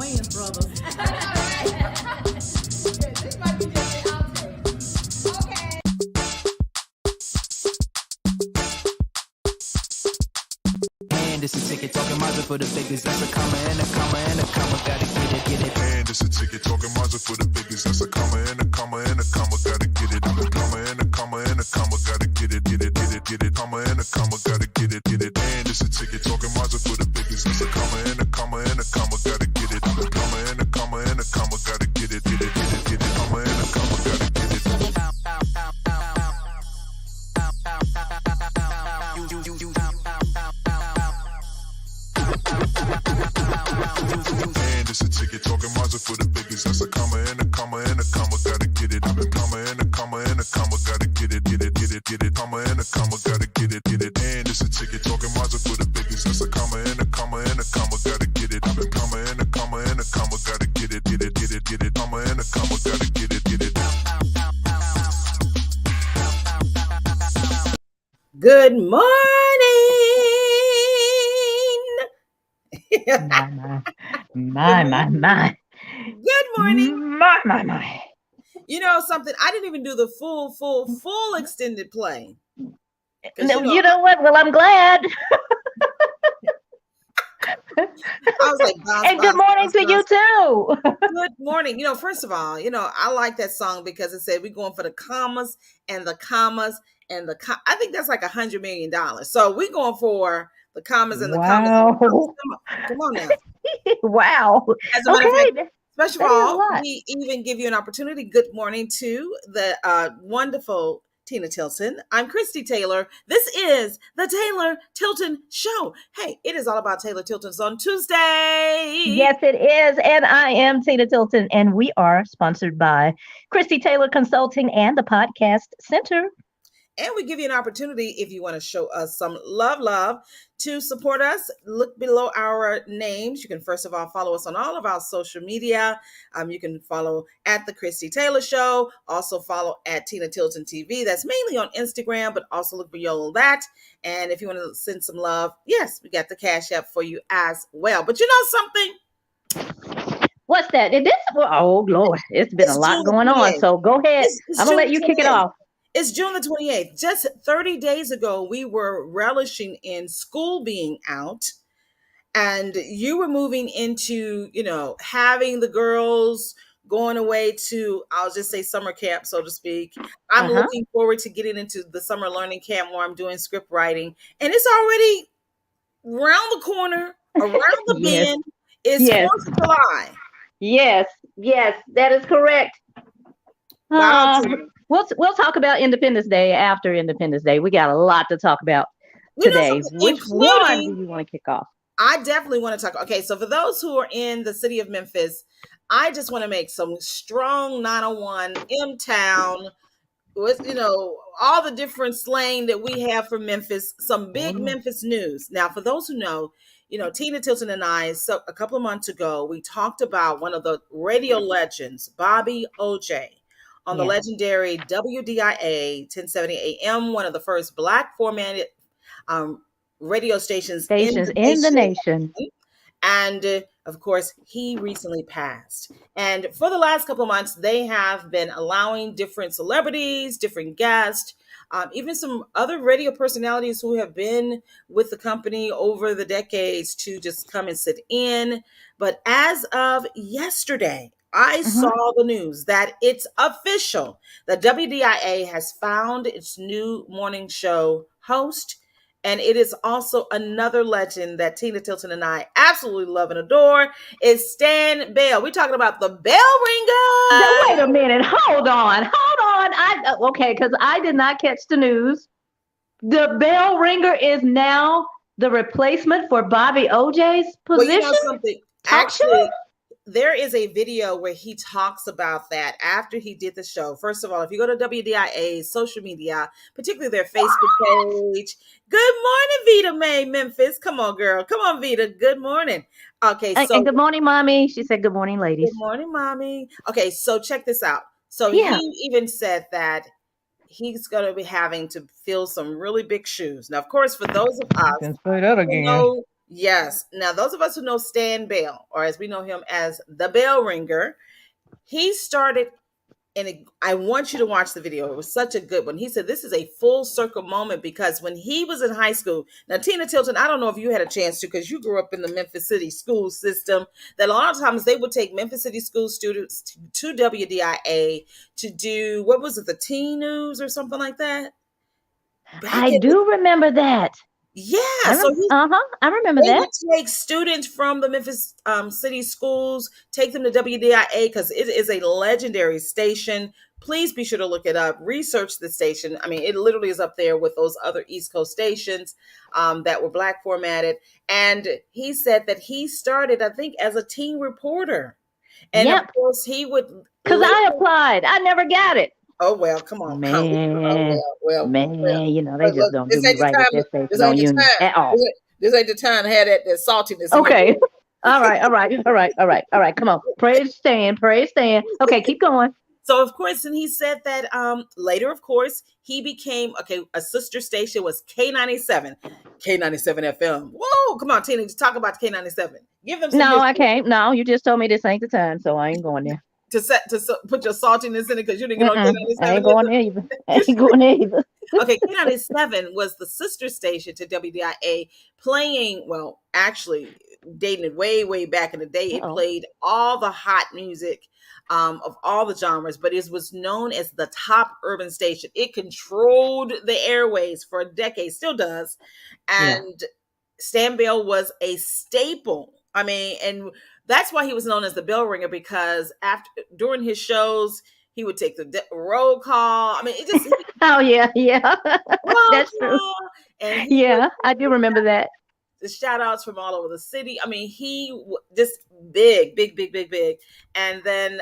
Wayans brothers. This might be just the outtake. Okay. And it's a ticket talking Mazda for the biggest. That's a comma and a comma and a comma. Gotta get it. And it's a ticket talking Mazda for the biggest. That's a comma and a comma and a comma. Gotta get it. A comma and a comma and a comma. Gotta get it. Comma and a comma. Gotta get it. And it's a ticket talking Mazda for the biggest. That's a comma and a comma and a comma. Gotta get it. A comma and a comma and a comma. Gotta get it. Comma and a comma. Gotta get it. And it's a ticket talking Mazda for the biggest. That's a comma and a comma and a comma. Gotta get it. A comma and a comma and a comma. Gotta get it. Comma and a comma. Gotta get it. And it's a ticket talking Mazda for the biggest. That's a comma and a comma and a comma. Gotta get it. A comma and a comma and a comma. Gotta get it. Comma and a comma. Gotta get it. Good morning. My. Good morning. My. You know something? I didn't even do the full extended play. No, you know what? Well, I'm glad. I was like, and good morning to you too. Good morning. First of all, I like that song because it said we're going for the commas and the commas and I think that's like $100 million. So we're going for the commas and the commas. And the commas. Come on now. Wow. As a matter of fact, first of all, we even give you an opportunity. Good morning to the wonderful Tina Tilton. I'm Christie Taylor. This is the Taylor Tilton Show. Hey, it is all about Taylor Tilton's on Tuesday. Yes, it is. And I am Tina Tilton, and we are sponsored by Christie Taylor Consulting and the Podcast Center. And we give you an opportunity, if you want to show us some love, to support us. Look below our names. You can first of all follow us on all of our social media. You can follow at The Christie Taylor Show. Also follow at Tina Tilton TV. That's mainly on Instagram, but also look below that. And if you want to send some love, yes, we got the Cash App for you as well. But you know something? What's that? Oh, Lord. It's been a lot going on. So go ahead. I'm going to let you kick it off. It's June the 28th. Just 30 days ago, we were relishing in school being out, and you were moving into, having the girls going away to, I'll just say summer camp, so to speak. I'm looking forward to getting into the summer learning camp where I'm doing script writing, and it's already around the corner, around the bend. It's 4th of July. Yes, that is correct. Wow. We'll talk about Independence Day after Independence Day. We got a lot to talk about today. Which one do you want to kick off? I definitely want to talk. Okay, so for those who are in the city of Memphis, I just want to make some strong 901 M-Town with, all the different slang that we have for Memphis, some big Memphis news. Now, for those who know, Tina Tilton and I, so a couple of months ago, we talked about one of the radio legends, Bobby OJ, on the legendary WDIA 1070 AM, one of the first Black formatted radio stations in the nation. And of course, he recently passed. And for the last couple of months, they have been allowing different celebrities, different guests, even some other radio personalities who have been with the company over the decades to just come and sit in. But as of yesterday, I saw the news that it's official. The WDIA has found its new morning show host, and it is also another legend that Tina Tilton and I absolutely love and adore. Is Stan Bell. We're talking about the bell ringer. Now, wait a minute. Hold on. Because I did not catch the news. The bell ringer is now the replacement for Bobby OJ's position. Well, you know something? Actually, there is a video where he talks about that after he did the show. First of all, if you go to WDIA's social media, particularly their Facebook page, good morning, Vita Mae Memphis. Come on, girl. Come on, Vita. Good morning. Okay. So, and good morning, Mommy. She said, good morning, ladies. Good morning, Mommy. Okay. So check this out. So he even said that he's going to be having to fill some really big shoes. Now, of course, for those of us say that again. who know Yes. Now, those of us who know Stan Bell, or as we know him as the Bell Ringer, he started, and I want you to watch the video. It was such a good one. He said this is a full circle moment because when he was in high school, now Tina Tilton, I don't know if you had a chance to because you grew up in the Memphis City school system, that a lot of times they would take Memphis City school students to WDIA to do, what was it, the teen news or something like that? Back I in the, do remember that. yeah, so he I remember they that. would take students from the Memphis City schools, take them to WDIA because it is a legendary station. Please be sure to look it up, research the station. I mean, it literally is up there with those other East Coast stations that were Black formatted. And he said that he started, I think, as a teen reporter. And of Yep. course, he would Because later, I applied. I never got it. oh, well, come on. Oh, Man, well. man, they just don't do This me ain't the right at time. that This station ain't on the Union time. at all. This ain't the time to have that saltiness in your Okay. voice. All right, all right, all right, all right, all right. Come on. Praise stand, praise stand. Okay, keep going. So of course, and he said that later, of course, he became okay. A sister station was K97, K97 FM. Whoa, come on, Tina, just talk about K97. Give them some No, I history can't. No, you just told me this ain't the time, so I ain't going there. put your saltiness in it because you didn't get on Mm-mm. I ain't K97 going there either. I ain't going there either. Okay, K97 was the sister station to WDIA, playing, well, actually, dating it way, way back in the day. It Uh-oh. played all the hot music of all the genres, but it was known as the top urban station. It controlled the airways for decades, still does. Yeah. And Stan Bell was a staple. I mean, and that's why he was known as the bell ringer because after during his shows, he would take the roll call. I mean, it just Oh yeah, yeah. roll That's true. call, and he would Yeah, I do remember that. the shout outs from all over the city. I mean, just big, big, big, big, big. And then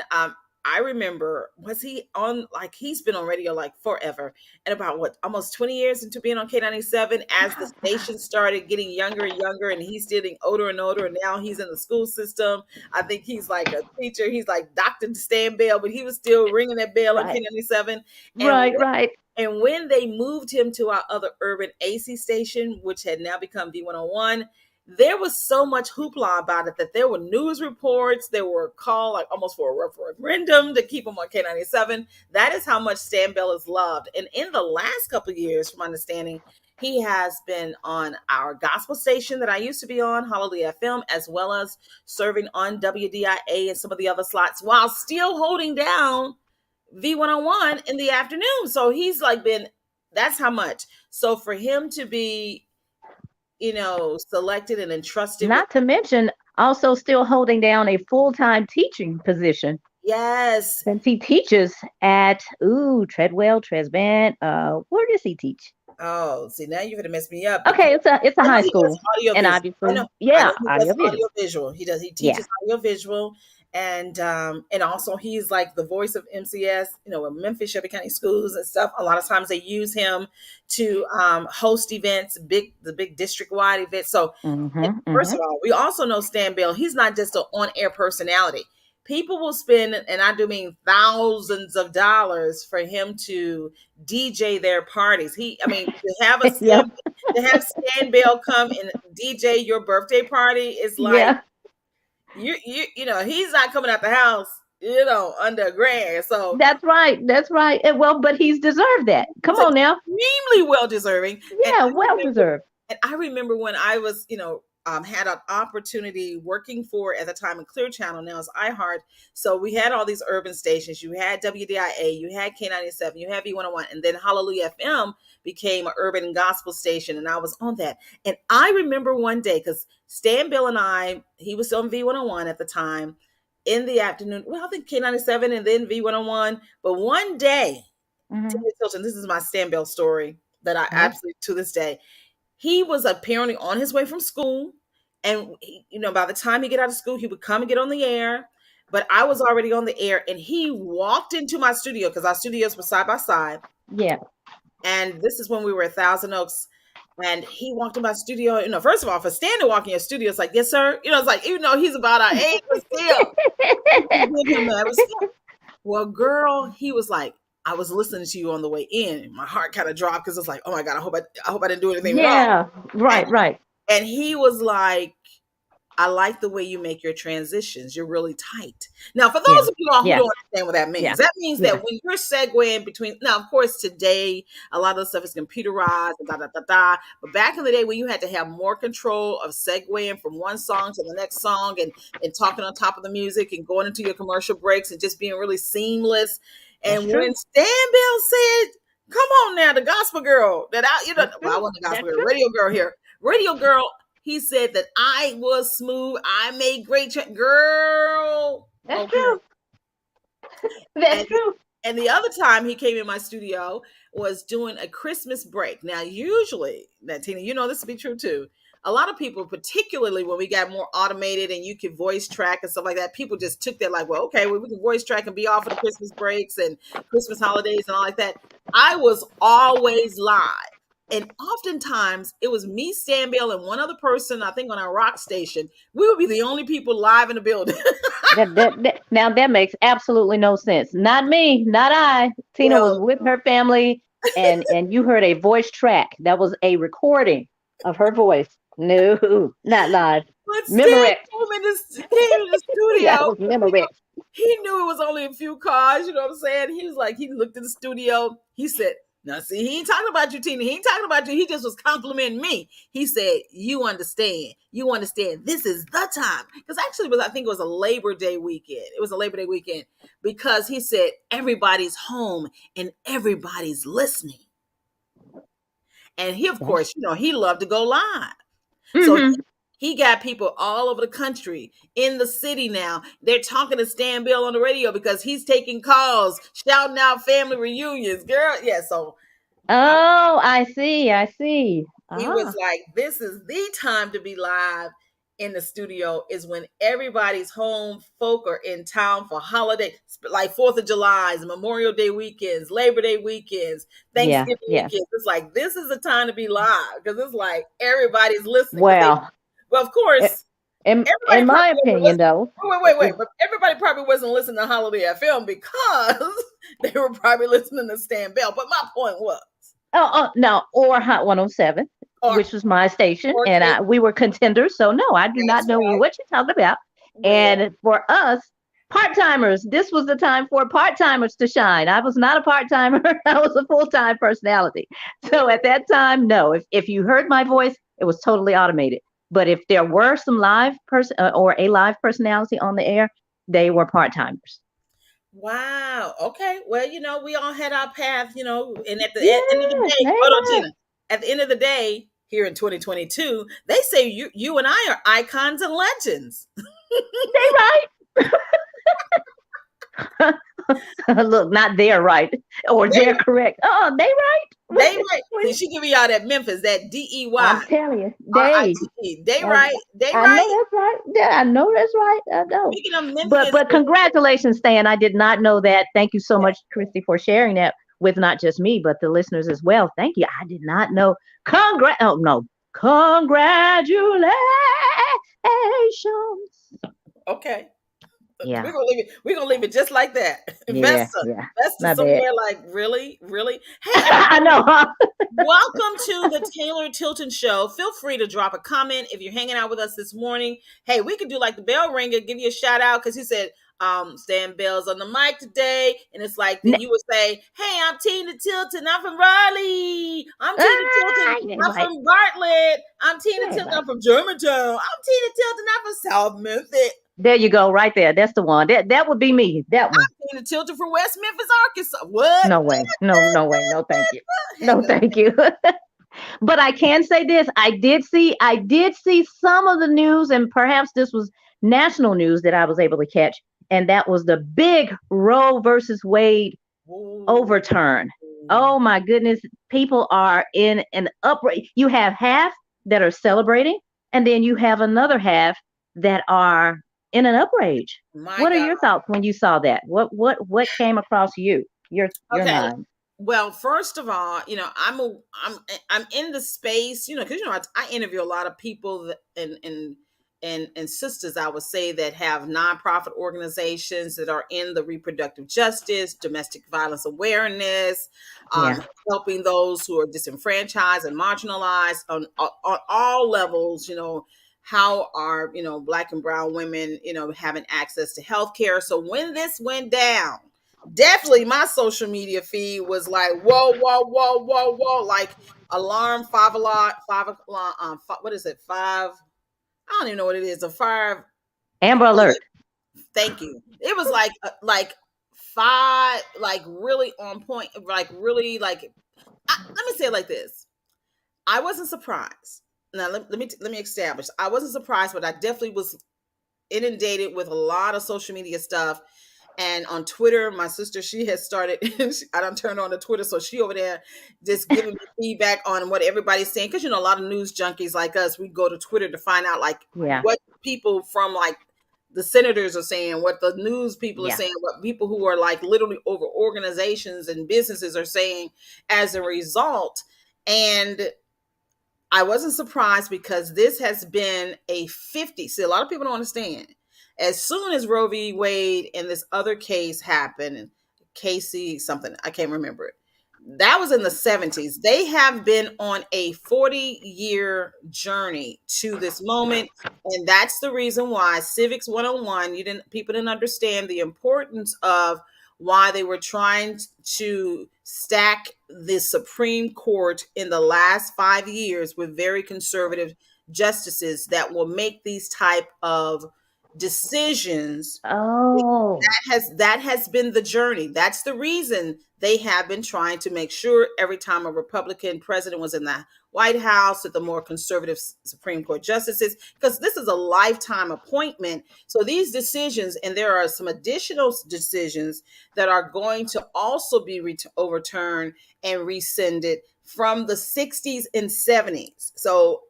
I remember, was he on, like, he's been on radio like forever. And about what, almost 20 years into being on K97, as the station started getting younger and younger, and he's getting older and older. And now he's in the school system. I think he's like a teacher. He's like Dr. Stan Bell, but he was still ringing that bell on Right. K97. And Right, right. and when they moved him to our other urban AC station, which had now become V101, there was so much hoopla about it that there were news reports. There were called like almost for a referendum to keep him on K97. That is how much Stan Bell is loved. And in the last couple of years, from my understanding, he has been on our gospel station that I used to be on, Hallelujah FM, as well as serving on WDIA and some of the other slots while still holding down V101 in the afternoon. So he's like that's how much. So for him to be, selected and entrusted with, Not to mention also still holding down a full-time teaching position yes. since he teaches at Treadwell, Tresvant. Where does he teach? Oh, see, now you're gonna mess me up Okay, because it's a I know high he does school. audio And visual. I obviously, know, I yeah, know he does audio visual. audio visual. He Yeah. teaches audio visual, and also he's like the voice of MCS. In Memphis Shelby County Schools and stuff. A lot of times they use him to host events, the big district wide events. So first of all, we also know Stan Bell. He's not just an on air personality. People will spend, and I do mean thousands of dollars for him to DJ their parties. To have Yep. to have Stan Bell come and DJ your birthday party is like Yeah. he's not coming out the house under a grand. So That's right. That's right. Well, but he's deserved that. Come he's on now. extremely well deserving. Yeah, well deserved. And I remember when I was, had an opportunity working for at the time in Clear Channel, now it's iHeart. So we had all these urban stations. You had WDIA, you had K97, you had V101, and then Hallelujah FM became an urban and gospel station. And I was on that. And I remember one day, because Stan Bill and he was on V101 at the time in the afternoon. Well, I think K97 and then V101. But one day, Tilton, this is my Stan Bill story that I absolutely, to this day, he was apparently on his way from school. And, by the time he get out of school, he would come and get on the air. But I was already on the air, and he walked into my studio because our studios were side by side. Yeah. And this is when we were at Thousand Oaks. And he walked in my studio. First of all, for Stan to walk in your studio, it's like, yes, sir. It's like, even though he's about our age, but still. Give him that respect. Well, girl, he was like, I was listening to you on the way in. My heart kind of dropped because it's like, oh my God, I hope I didn't do anything wrong. Yeah. Right, right. And he was like, I like the way you make your transitions. You're really tight. Now, for Yeah. those of you all who Yeah. don't understand what that Yeah. means, that means that Yeah. when you're segueing between, now, of course, today, a lot of the stuff is computerized, da, da, da, da. But back in the day when you had to have more control of segueing from one song to the next song and talking on top of the music and going into your commercial breaks and just being really seamless. That's And when true. Stan Bell said, come on now, the gospel girl that I, That's well, I true. wasn't the gospel That's girl, true. radio girl here. Radio girl, he said that I was smooth. I made great girl. That's Okay. true. That's And true. and the other time he came in my studio was doing a Christmas break. Now, usually, now Tina, you know this to be true too. A lot of people, particularly when we got more automated and you could voice track and stuff like that, people just took that like, well, okay, well, we can voice track and be off for the Christmas breaks and Christmas holidays and all like that. I was always live. And oftentimes it was me, Stan Bell, and one other person, I think on our rock station. We would be the only people live in the building. Now that makes absolutely no sense. Not me, not I. Tina was Well, with her family, and you heard a voice track. That was a recording of her voice. No, not live. but Stan Memorex. came in the Yeah, it studio. was Memorex. He knew it was only a few cars, you know what I'm saying? He was like, he looked at the studio. He said, now see, he ain't talking about you, Tina. He ain't talking about you. He just was complimenting me. He said, you understand. You understand. This is the time. Because actually, I think it was a Labor Day weekend. It was a Labor Day weekend because he said, everybody's home and everybody's listening. And he, of course, he loved to go live. So Mm-hmm. he got people all over the country, in the city now. They're talking to Stan Bill on the radio because he's taking calls, shouting out family reunions. Girl, yeah, so Oh, I see. I see. he was Ah, like, this is the time to be live in the studio is when everybody's home, folk are in town for holiday, like 4th of July's, Memorial Day weekends, Labor Day weekends, yeah, Thanksgiving yeah. weekends. It's like, this is the time to be live because it's like everybody's listening. Well, Well, of i- course, in everybody my probably wasn't opinion, listening. though, Wait. But everybody probably wasn't listening to Holiday FM because they were probably listening to Stan Bell. But my point was, no, or Hot 107, or, which was my station, or and we were contenders. So no, I do not that's know right. what you're talking about. Well, And for us, part timers, this was the time for part timers to shine. I was not a part timer; I was a full time personality. So at that time, no. If you heard my voice, it was totally automated. But if there were some live person or a live personality on the air, they were part timers. wow. Okay. Well, we all had our path, and at the end of the Yes, day, hold on, amen. Tina. At the end of the day, here in 2022, they say you and I are icons and legends. They right. Look, not they're right or They they're correct. Oh, they right. they right. See, she give me all that Memphis, that I'm DEY, telling you, RITE. They I, right. They I know right. that's right. Yeah, I know that's right. I know. Speaking of But Memphis, but congratulations, Stan. I did not know that. Thank you so much, Christy, for sharing that with not just me but the listeners as well. Thank you. I did not know. Oh no, congratulations. okay. We're Yeah, gonna leave it. We're gonna leave it just like that. yeah, Vesta, yeah. Vesta My bad. somewhere like really, really. Hey, I everybody, know. Huh? welcome to the Taylor Tilton Show. Feel free to drop a comment if you're hanging out with us this morning. Hey, we could do like the bell ringer, give you a shout out because he said Stan Bell's on the mic today, and it's like then N- you would say, "Hey, I'm Tina Tilton. I'm from Raleigh. I'm Tina Tilton. Ah, yeah, I'm right. from Bartlett. I'm Tina Yeah, Tilton. right. I'm from Germantown. I'm Tina Tilton. I'm from South Memphis. There you go, right there. That's the one. That would be me. That one. Tina Tilton from West Memphis, Arkansas. What? No way. No, no way. No, thank you. Had No, to- thank you. But I can say this. I did see some of the news, and perhaps this was national news that I was able to catch, and that was the big Roe versus Wade Ooh. overturn. Oh my goodness. People are in an uproar. You have half that are celebrating, and then you have another half that are in an outrage. My What are God. your thoughts when you saw that? What came across your Okay. mind? Well, first of all, I'm in the space, because I interview a lot of people and and sisters, I would say, that have nonprofit organizations that are in the reproductive justice, domestic violence awareness, Yeah. helping those who are disenfranchised and marginalized on all levels. How are Black and brown women having access to health care? So when this went down, definitely my social media feed was like, whoa, whoa, whoa, whoa, whoa, like alarm, 5 alarm, 5 alarm, what is it, five? I don't even know what it is. A five. Amber Alert. Thank you. It was like five, like really on point, like really like. Let me say it like this. I wasn't surprised. Now let me establish. I wasn't surprised, but I definitely was inundated with a lot of social media stuff. And on Twitter, my sister, she has started, I don't turn on the Twitter, so she over there just giving me feedback on what everybody's saying. Because, a lot of news junkies like us, we go to Twitter to find out, like, Yeah. what people from, like, the senators are saying, what the news people are saying, what people who are, like, literally over organizations and businesses are saying as a result. And I wasn't surprised because this has been a 50. See, a lot of people don't understand. As soon as Roe v. Wade and this other case happened, Casey something, I can't remember it. That was in the 70s. They have been on a 40-year journey to this moment. And that's the reason why Civics 101, people didn't understand the importance of why they were trying to stack the Supreme Court in the last 5 years with very conservative justices that will make these type of decisions. Oh. That has been the journey. That's the reason they have been trying to make sure every time a Republican president was in the White House that the more conservative Supreme Court justices, because this is a lifetime appointment. So these decisions, and there are some additional decisions that are going to also be overturned and rescinded from the 60s and 70s. So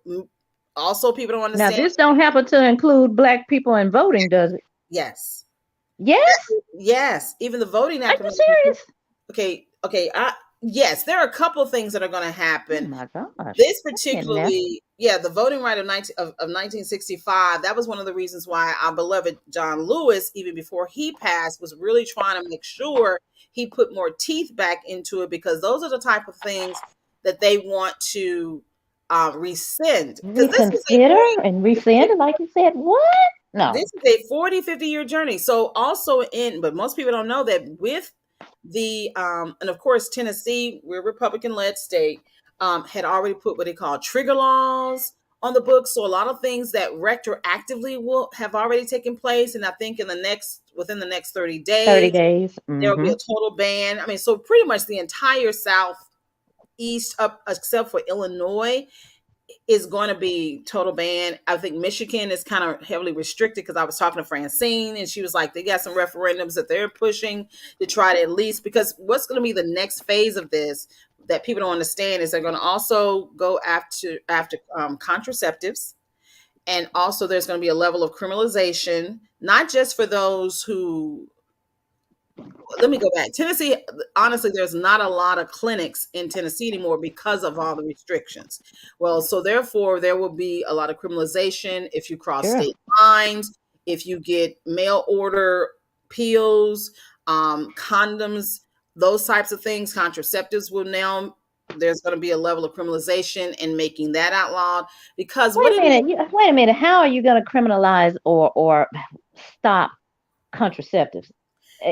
also people don't understand. Now, this don't happen to include Black people in voting, does it? Yes. Yes? Yes. Even the voting Are you serious? Okay. Yes, there are a couple of things that are going to happen. Oh my gosh. This particularly, the voting right of 1965, that was one of the reasons why our beloved John Lewis, even before he passed, was really trying to make sure he put more teeth back into it, because those are the type of things that they want to rescind. Reconsider and rescind, like you said. What? No. This is a 40, 50-year journey. So also but most people don't know that with the, and of course, Tennessee, we're a Republican-led state, had already put what they call trigger laws on the books. So a lot of things that retroactively will have already taken place. And I think within the next 30 days, there will be a total ban. I mean, so pretty much the entire Southeast up except for Illinois is going to be total ban. I think Michigan is kind of heavily restricted, because I was talking to Francine and she was like, they got some referendums that they're pushing to try to at least, because what's going to be the next phase of this that people don't understand is they're going to also go after contraceptives. And also there's going to be a level of criminalization, not just for those who, let me go back. Tennessee, honestly, there's not a lot of clinics in Tennessee anymore because of all the restrictions. Well, so therefore, there will be a lot of criminalization if you cross state lines, if you get mail order pills, condoms, those types of things. Contraceptives will now, there's going to be a level of criminalization and making that outlawed. Because wait a minute. How are you going to criminalize or stop contraceptives?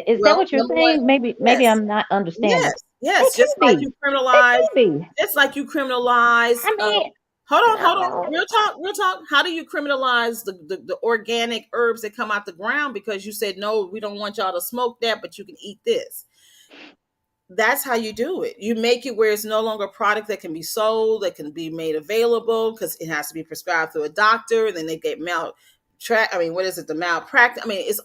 Is that what you're saying? Maybe I'm not understanding. Yes. Just like you criminalize. I mean, hold on. Real talk. How do you criminalize the organic herbs that come out the ground? Because you said, no, we don't want y'all to smoke that, but you can eat this. That's how you do it. You make it where it's no longer a product that can be sold, that can be made available, because it has to be prescribed through a doctor, and then they get the malpractice. I mean, it's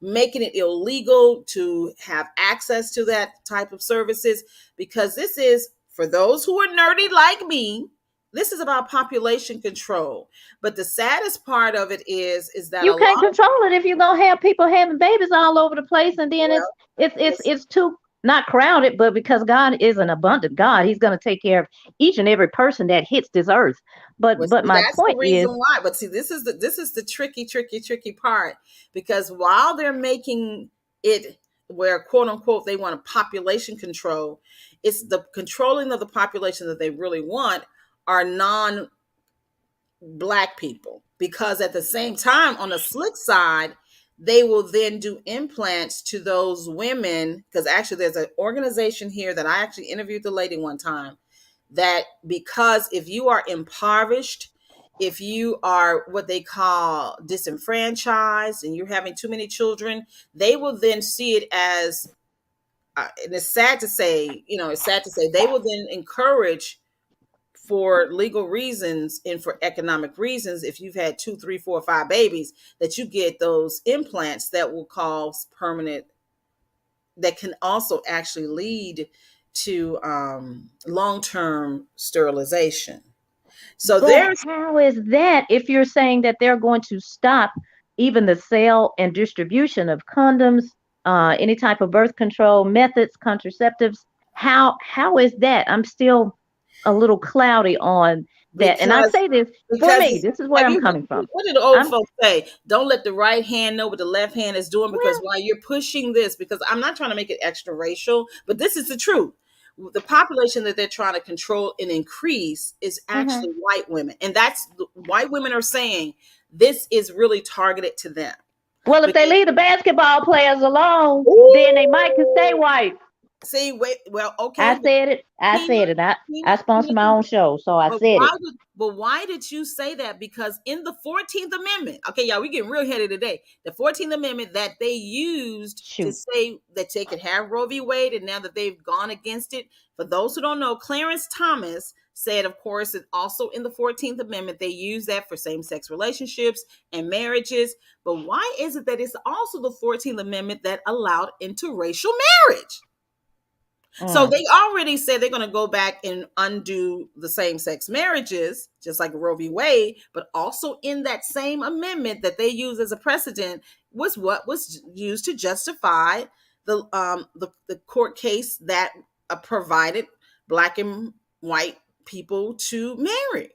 making it illegal to have access to that type of services, because this is, for those who are nerdy like me, this is about population control. But the saddest part of it is that you can't control it if you're gonna have people having babies all over the place, and then it's too not crowded, but because God is an abundant God, He's going to take care of each and every person that hits this earth. Well, But see, my that's the point reason is, why. But see, this is the tricky part, because while they're making it where quote unquote they want a population control, it's the controlling of the population that they really want are non-black people. Because at the same time, on the slick side, they will then do implants to those women. Because actually, there's an organization here that I actually interviewed the lady one time, that because if you are impoverished, if you are what they call disenfranchised and you're having too many children, they will then see it as, and it's sad to say, they will then encourage, for legal reasons and for economic reasons, if you've had two, three, four, five babies, that you get those implants that will cause permanent, that can also actually lead to long-term sterilization. So but there's, how is that if you're saying that they're going to stop even the sale and distribution of condoms, any type of birth control methods, contraceptives? How is that? I'm still a little cloudy on that. And I because say this for because me. This is where have I'm you coming from. what did the old I'm folks say? Don't let the right hand know what the left hand is doing, because well, while you're pushing this, because I'm not trying to make it extra racial, but this is the truth. The population that they're trying to control and increase is mhm. actually white women. And that's, white women are saying this is really targeted to them. Well, if they Because, leave the basketball players alone, then they might can stay ooh, white. see, wait, well, I okay, but said it. I Tina, said it. I Tina, sponsor my own show, so I But said why it. did you say that? Because in the 14th Amendment, okay, y'all, we getting real headed today. The 14th Amendment that they used to Shoot. say that they could have Roe v. Wade, and now that they've gone against it, for those who don't know, Clarence Thomas said, of course, that also in the 14th Amendment, they use that for same-sex relationships and marriages. But why is it that it's also the 14th Amendment that allowed interracial marriage? So Mm. they already said they're going to go back and undo the same-sex marriages, just like Roe v. Wade. But also in that same amendment that they used as a precedent was what was used to justify the court case that provided black and white people to marry.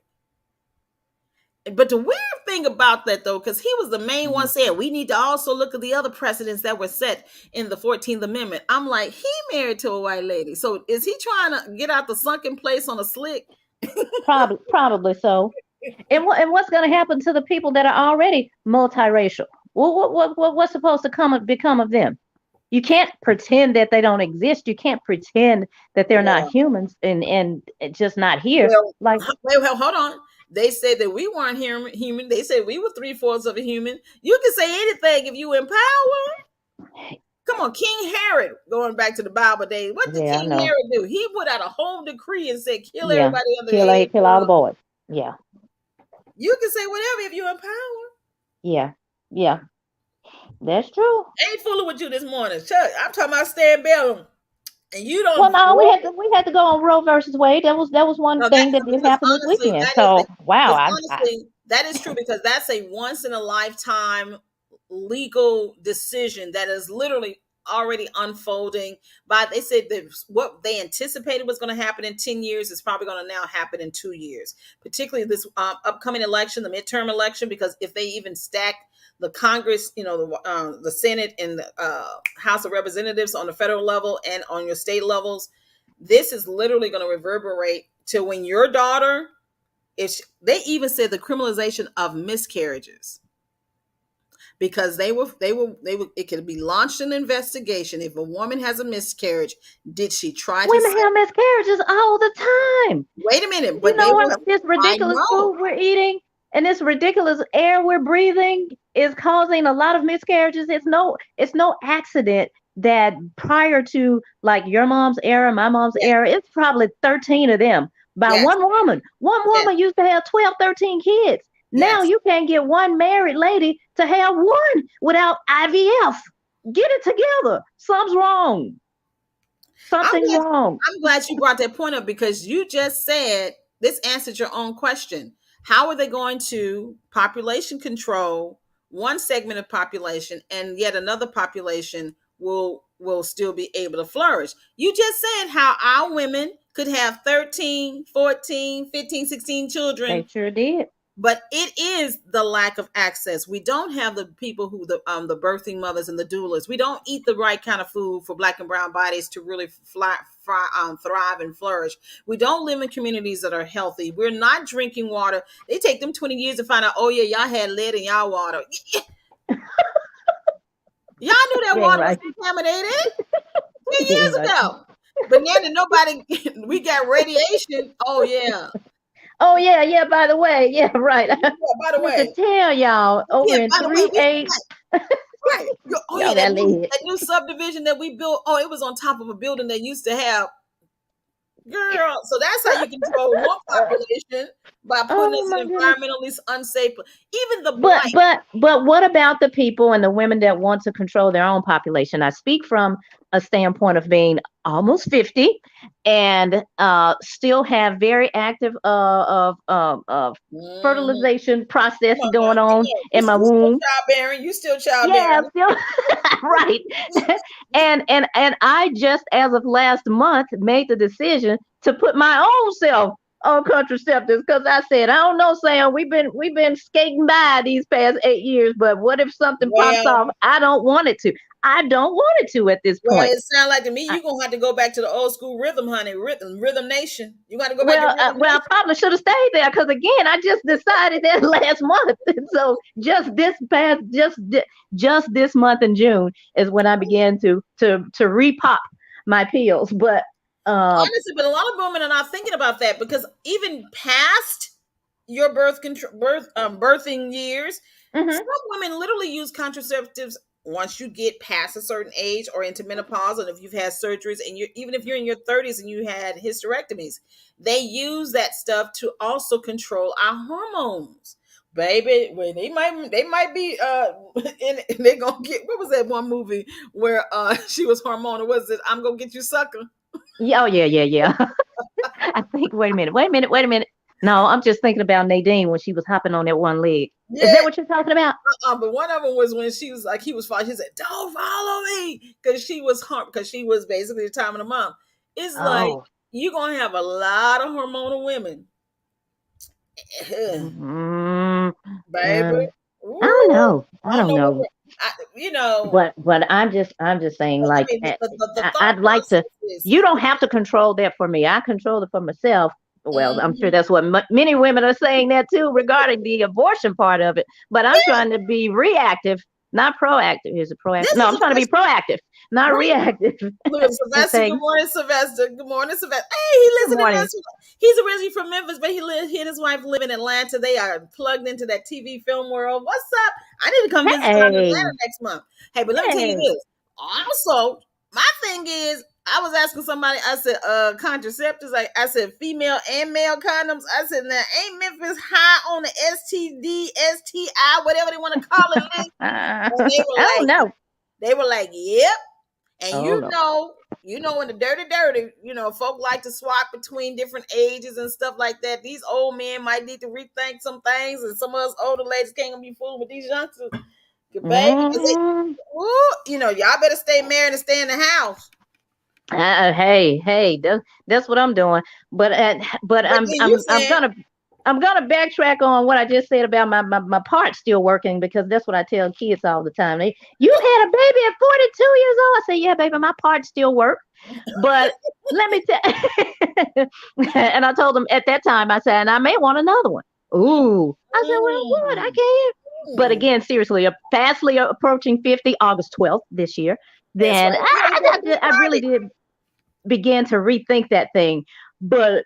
But the weird thing about that, though, because he was the main one Mhm. saying we need to also look at the other precedents that were set in the 14th Amendment. I'm like, he married to a white lady. So is he trying to get out the sunken place on a slick? Probably so. And what's going to happen to the people that are already multiracial? What's supposed to become of them? You can't pretend that they don't exist. You can't pretend that they're not Well, humans and just not here. well, Like, well, hold on. They said that we weren't human. They said we were three-fourths of a human. You can say anything if you in power. Come on, King Herod, going back to the Bible days. What did yeah, I King know. Herod do? He put out a whole decree and said, kill Yeah, everybody under the age kill all the of. boys. Yeah, You can say whatever if you're in power. yeah, yeah. That's true. I ain't fooling with you this morning. Chuck, I'm talking about Stan Bell. And you Well, don't no, roll. we had to go on Roe versus Wade. That was one No, that, thing that did because happen this honestly, weekend. that is So wow, because honestly, that is true, because that's a once in a lifetime legal decision that is literally already unfolding. But they said that what they anticipated was going to happen in 10 years is probably going to now happen in 2 years, particularly this upcoming election, the midterm election, because if they even stack the Congress, the Senate and the House of Representatives on the federal level and on your state levels, this is literally going to reverberate to when your daughter, if they even said the criminalization of miscarriages, because they were it could be launched an investigation. If a woman has a miscarriage, did she try to women say, have miscarriages all the time. wait a minute, You but they know was, what? This I ridiculous know. food we're eating and this ridiculous air we're breathing is causing a lot of miscarriages. It's no accident that prior to like your mom's era, my mom's Yes, era, it's probably 13 of them by yes, one woman. One yes, woman used to have 12, 13 kids. Now yes. you can't get one married lady to have one without IVF. Get it together. Something's wrong. I'm Something's glad, wrong. I'm glad you brought that point up, because you just said this answered your own question. How are they going to population control one segment of population, and yet another population will will still be able to flourish. You just said how our women could have 13, 14, 15, 16 They children, sure did. but it is the lack of access. We don't have the people who the birthing mothers and the doulas. We don't eat the right kind of food for Black and brown bodies to really thrive and flourish. We don't live in communities that are healthy. We're not drinking water. They take them 20 years to find out, oh yeah, y'all had lead in y'all water. Y'all knew that Yeah, water was right. contaminated 10 Yeah, years right. ago. But now that nobody, we got radiation. Oh yeah. Oh yeah, yeah. By the way, yeah, right. Yeah, by the I meant to way. tell y'all over Yeah, in by the way, three we eight. right. Oh yeah, Y'all got lead. that new subdivision that we built. Oh, it was on top of a building that used to have girl. So that's how you control one population by putting Oh us my in goodness. environmentally unsafe. Even the But blight. but but what about the people and the women that want to control their own population? I speak from a standpoint of being almost 50 and still have very active of Mhm. fertilization process Come on now, going come on on. in my You still womb. childbearing. You still Yeah, childbearing. still right. And I just as of last month made the decision to put my own self on contraceptives because I said, I don't know, Sam, we've been skating by these past 8 years, but what if something pops Well, off? I don't want it to. I don't want it to at this well, point. it sounds like to me I, you're gonna have to go back to the old school rhythm, honey. Rhythm Nation. You got to go back to well, Rhythm I Nation. probably should have stayed there because again, I just decided that last month. So just this month in June is when I began to repop my pills. But um, Honestly, but a lot of women are not thinking about that because even past your birthing years, mhm. some women literally use contraceptives once you get past a certain age or into menopause, and if you've had surgeries, and you even if you're in your 30s and you had hysterectomies, they use that stuff to also control our hormones. Baby, well, they might be they're gonna get what was that one movie where she was hormonal? Was it I'm gonna get you sucker? Yeah, oh yeah, yeah, yeah. I think. Wait a minute. Wait a minute. Wait a minute. No, I'm just thinking about Nadine when she was hopping on that one leg. Is Yeah, that what you're talking about? but one of them was when she was like, he was following. She said, "Don't follow me," because she was because she was basically the time of the month. It's like Oh. you're gonna have a lot of hormonal women, Mm, baby. mm, I don't Ooh, know. I I don't don't know what know. I, you know. But I'm just saying I like mean, the thought I'd like to. process is You don't have to control that for me. I control it for myself. Well, I'm sure mhm. that's what many women are saying that too regarding the abortion part of it. But I'm Yeah. trying to be reactive, not proactive. Here's a proactive. This No, is I'm a trying to be question, proactive, not right? reactive. Look at to Sylvester. Good say morning, Sylvester. Good morning, Sylvester. Hey, he good lives in morning. Memphis. He's originally from Memphis, but he and his wife live in Atlanta. They are plugged into that TV film world. What's up? I need to come visit y'all in Atlanta Hey, next month. Hey, but let me tell you hey. this. Also, my thing is, I was asking somebody, I said, contraceptives, like I said, female and male condoms. I said, now ain't Memphis high on the STD, STI, whatever they want to call it list? And I don't know. they were like, yep. And Oh no. in the dirty, folk like to swap between different ages and stuff like that. These old men might need to rethink some things, and some of us older ladies can't be fooling with these youngsters, baby. Because Mm, y'all better stay married and stay in the house. hey, that's what I'm doing. But But then you I'm saying, gonna backtrack on what I just said about my part still working because that's what I tell kids all the time. You had a baby at 42 years old. I say, yeah, baby, my part still work. But let me tell and I told them at that time, I said, and I may want another one. mm, Ooh. I said, well, what? I mm, can. But mm. again, seriously, fastly approaching 50, August 12th this year. That's Then right. Yeah, we got this I really party. did begin to rethink that thing. But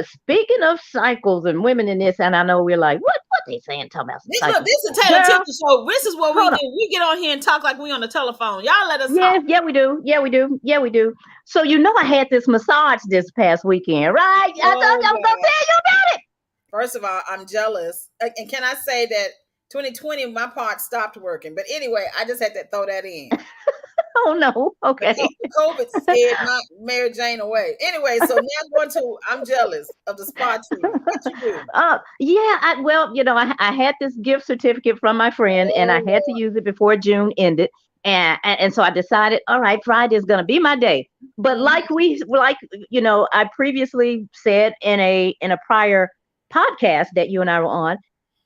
speaking of cycles and women in this, and I know we're like, what they saying talking about some Look, cycles? this is a Taylor Girl, Tipton show. This is what we hold do. on. We get on here and talk like we on the telephone. Y'all let us Yeah, talk. yeah, we do. Yeah, we do. Yeah, we do. So I had this massage this past weekend, right? I thought Oh I was gonna God. tell you about it. First of all, I'm jealous. And can I say that 2020, my part stopped working. But anyway, I just had to throw that in. Oh no. Okay. The COVID scared my Mary Jane away. Anyway, so now I'm going to, I'm jealous of the spa treatment. What you do? Yeah, well, I had this gift certificate from my friend and I Oh had to Lord. use it before June ended. And so I decided, all right, Friday is going to be my day. But Mhm. like I previously said in a prior podcast that you and I were on,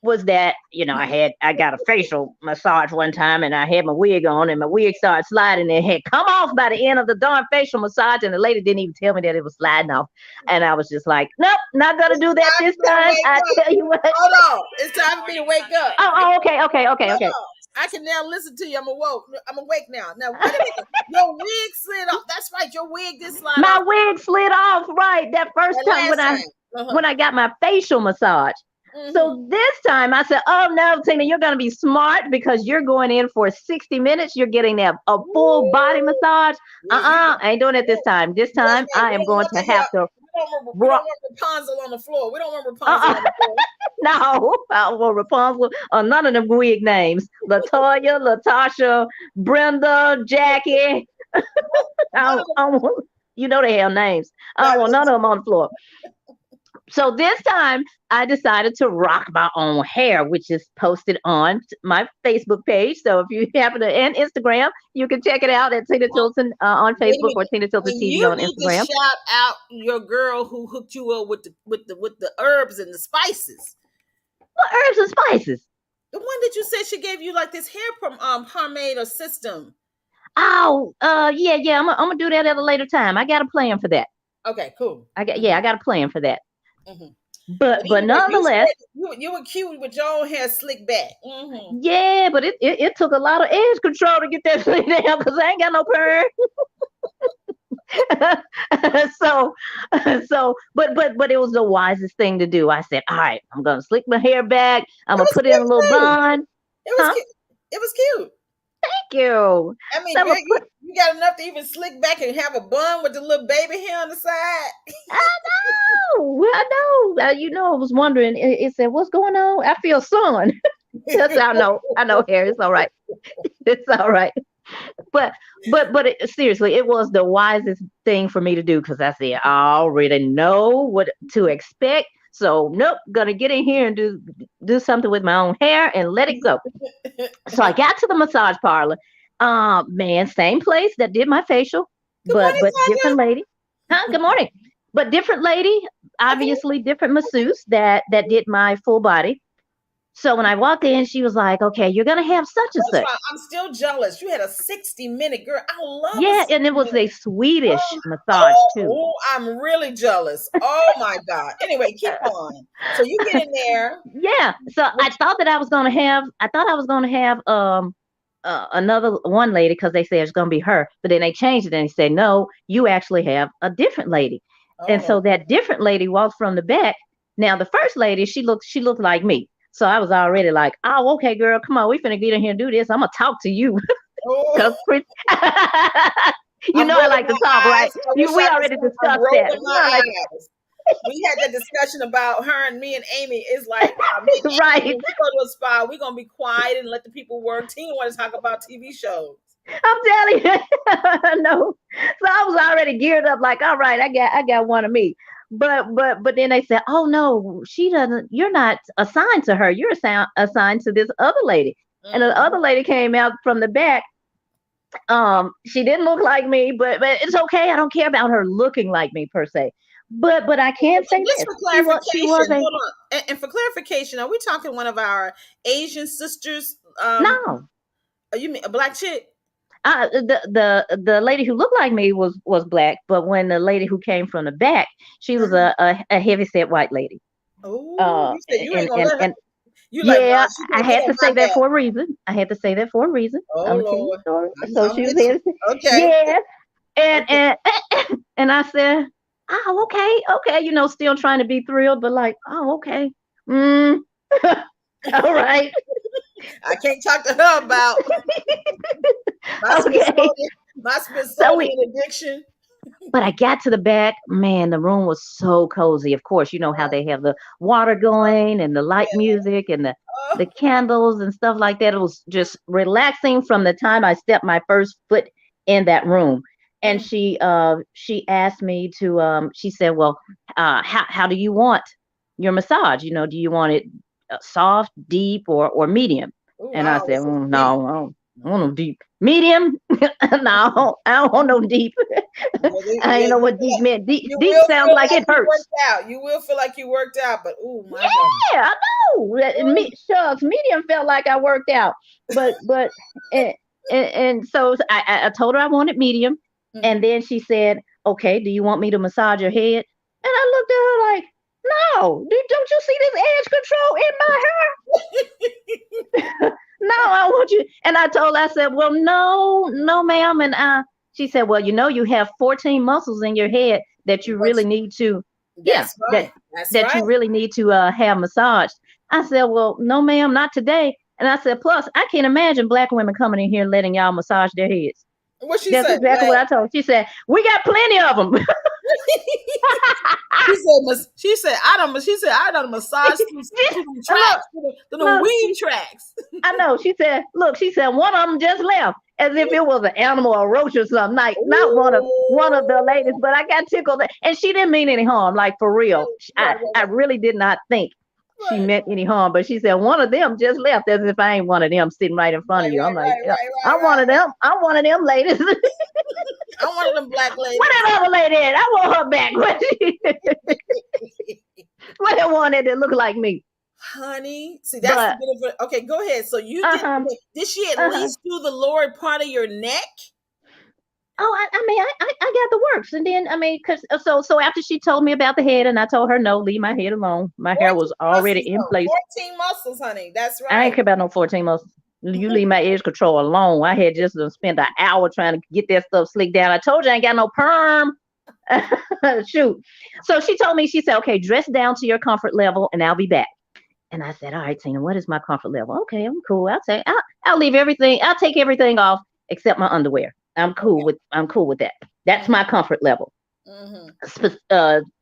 was that I got a facial massage one time, and I had my wig on, and my wig started sliding, and it had come off by the end of the darn facial massage, and the lady didn't even tell me that it was sliding off, and I was just like, nope, not gonna It's do that time this for me to time. wake I up. tell you what. Hold on. It's time for me to wake up. Oh, okay, okay, okay, Hold okay. on. I can now listen to you. I'm awoke. I'm awake now. Now wait a minute. Your wig slid off. That's right. Your wig did slide My off wig slid off right that first that time last time. when I got my facial massage. Mm-hmm. So this time I said, "Oh no, Tina, you're going to be smart because you're going in for 60 minutes. You're getting a full body massage. I ain't doing it this time. This That's time right. I We am don't going want to to hear. have to We don't rock." want Rapunzel on the floor. We don't want Rapunzel Uh-uh. on the floor. No, I don't want Rapunzel or none of them wig names. Latoya, Latasha, Brenda, Jackie. None of I don't want, they have names. I don't that. want none of them on the floor. So this time I decided to rock my own hair, which is posted on my Facebook page. So if you happen to, and Instagram, you can check it out at Tina Tilton on Wait a Facebook, or minute. Tina Tilton And TV you on need to Instagram. shout out your girl who hooked you up with the herbs and the spices. What herbs and spices? The one that you said she gave you like this hair pomade or system. Oh, yeah. I'm gonna do that at a later time. I got a plan for that. Okay, cool. I got a plan for that. Mm-hmm. But Anyway, nonetheless, you were cute with your own hair slicked back. Mm-hmm. yeah. But it took a lot of edge control to get that thing down because I ain't got no perm. so but it was the wisest thing to do. I said, all right, I'm gonna slick my hair back. I'm It gonna was put it in a little cute too. bun. It was Huh? cute. It was cute. Thank you. I mean, So I'm girl, gonna put. you got enough to even slick back and have a bun with the little baby hair on the side. I know. I was wondering. It said, "What's going on?" I feel sun. That's I know. I know, hair. It's all right. It's all right. But seriously, it was the wisest thing for me to do because I said I already know what to expect. So nope, gonna get in here and do something with my own hair and let it go. So I got to the massage parlor. Man, same place that did my facial, Good morning, but Tanya. different lady. Huh? Good morning. But different lady, Okay. obviously different masseuse that did my full body. So when I walked in, she was like, "Okay, you're gonna have such and First of such." all, I'm still jealous. You had a 60-minute girl. I love a Yeah, and it 60 was minute. a Swedish Oh, massage too. I'm really jealous. Oh my God. Anyway, keep on. So you get in there. Yeah. So With, I thought I was gonna have another one lady because they said it's gonna be her, but then they changed it and they said no, you actually have a different lady. And oh, so that different lady walked from the back. Now the first lady, she looked like me. So I was already like, oh, okay, girl, come on, we finna get in here and do this. I'm gonna talk to you. oh, Because Chris, I'm I rolling like to my talk, right? eyes. I wish We I could already say I'm discussed that. rolling my eyes. We had that discussion about her and me and Amy. It's like me and Amy, Right. when we go to a spa, we're gonna be quiet and let the people work. Tina want to talk about TV shows. I'm telling you, no. So I was already geared up, like, all right, I got one of me. But then they said, oh no, she doesn't. You're not assigned to her. You're assigned to this other lady. And the other Mhm. lady came out from the back. She didn't look like me, but it's okay. I don't care about her looking like me per se. But I can say And just this: for she was clarification, a hold on. And for clarification, are we talking one of our Asian sisters? no. You mean a black chick? The lady who looked like me was black, but when the lady who came from the back, she was a heavy set white lady. Oh, Uh, you said you ain't and gonna and let her. and You like, nah, yeah, she's I gonna get had on to my say that back. for a reason. I had to say that for a reason. Oh I'm gonna tell you Lord, the story. I'm, So I'm she was with heavy. you. Okay, Yeah, and okay. and and I said, oh, okay, still trying to be thrilled, but like, oh, okay, mm, all right, I can't talk to her about my okay. Smithsonian, my So we Smithsonian addiction. But I got to the back, man, the room was so cozy. Of course, you know how Oh, they have the water going and the light yeah. music and the Oh, candles and stuff like that. It was just relaxing from the time I stepped my first foot in that room. And mm, she asked me to she said, "Well, how do you want your massage? Do you want it soft, deep, or medium?" ooh, And I I said, always say "Mm, deep. no, I want no deep. Medium? No, I don't want no deep. Well, I yeah, ain't know what deep meant. Deep, you deep will sounds feel like like it you hurts. worked out. You will feel like you worked out, but oh my God. Yeah, I know. Shucks, medium felt like I worked out, but and and so I told her I wanted medium, and Mhm. then she said, "Okay, do you want me to massage your head?" And I looked at her like, "No, don't you see this edge control in my hair? No, I want you." And I told her, I said, "Well, no, no, ma'am." And she said, "Well, you have 14 muscles in your head that you really What's need to, yeah, That's right. That's that right. you really need to have massaged." I said, "Well, no, ma'am, not today." And I said, "Plus, I can't imagine black women coming in here letting y'all massage their heads." What she That's say? exactly what I told her. She said, "We got plenty of them." I done massage through them Look, tracks, through them look, weed tracks. I know. She said, "Look," she said, "one of them just left, as if it was an animal or a roach or something. Like not one of the ladies." Ooh. But I got tickled, and she didn't mean any harm. Like for real, Right, I really did not think she right, meant any harm. But she said one of them just left, as if I ain't one of them sitting right in front right, of you. I'm right, like, right, yeah, right, right, I'm one of right. them. I'm one of them ladies. Where I'm one of them black ladies. that other lady at? I want her back. Where that one that look like me? Honey, see that's the But benefit. Okay, go ahead. So you uh did. huh. Okay, did she at Uh-huh. least do the lower part of your neck? Oh, I mean, I got the works, and then I mean, cause so after she told me about the head, and I told her no, leave my head alone. My hair 14 was already muscles in though. place. 14 muscles, honey. That's I ain't right. care about no 14 muscles. You leave my edge control alone. I had just spent an hour trying to get that stuff slicked down. I told you I ain't got no perm. Shoot. So she told me, she said, "Okay, dress down to your comfort level, and I'll be back." And I said, "All right, Tina, what is my comfort level?" "Okay, I'm cool. I'll leave everything. I'll take everything off except my underwear. Okay. I'm cool with that. That's my comfort level. Mm-hmm. Because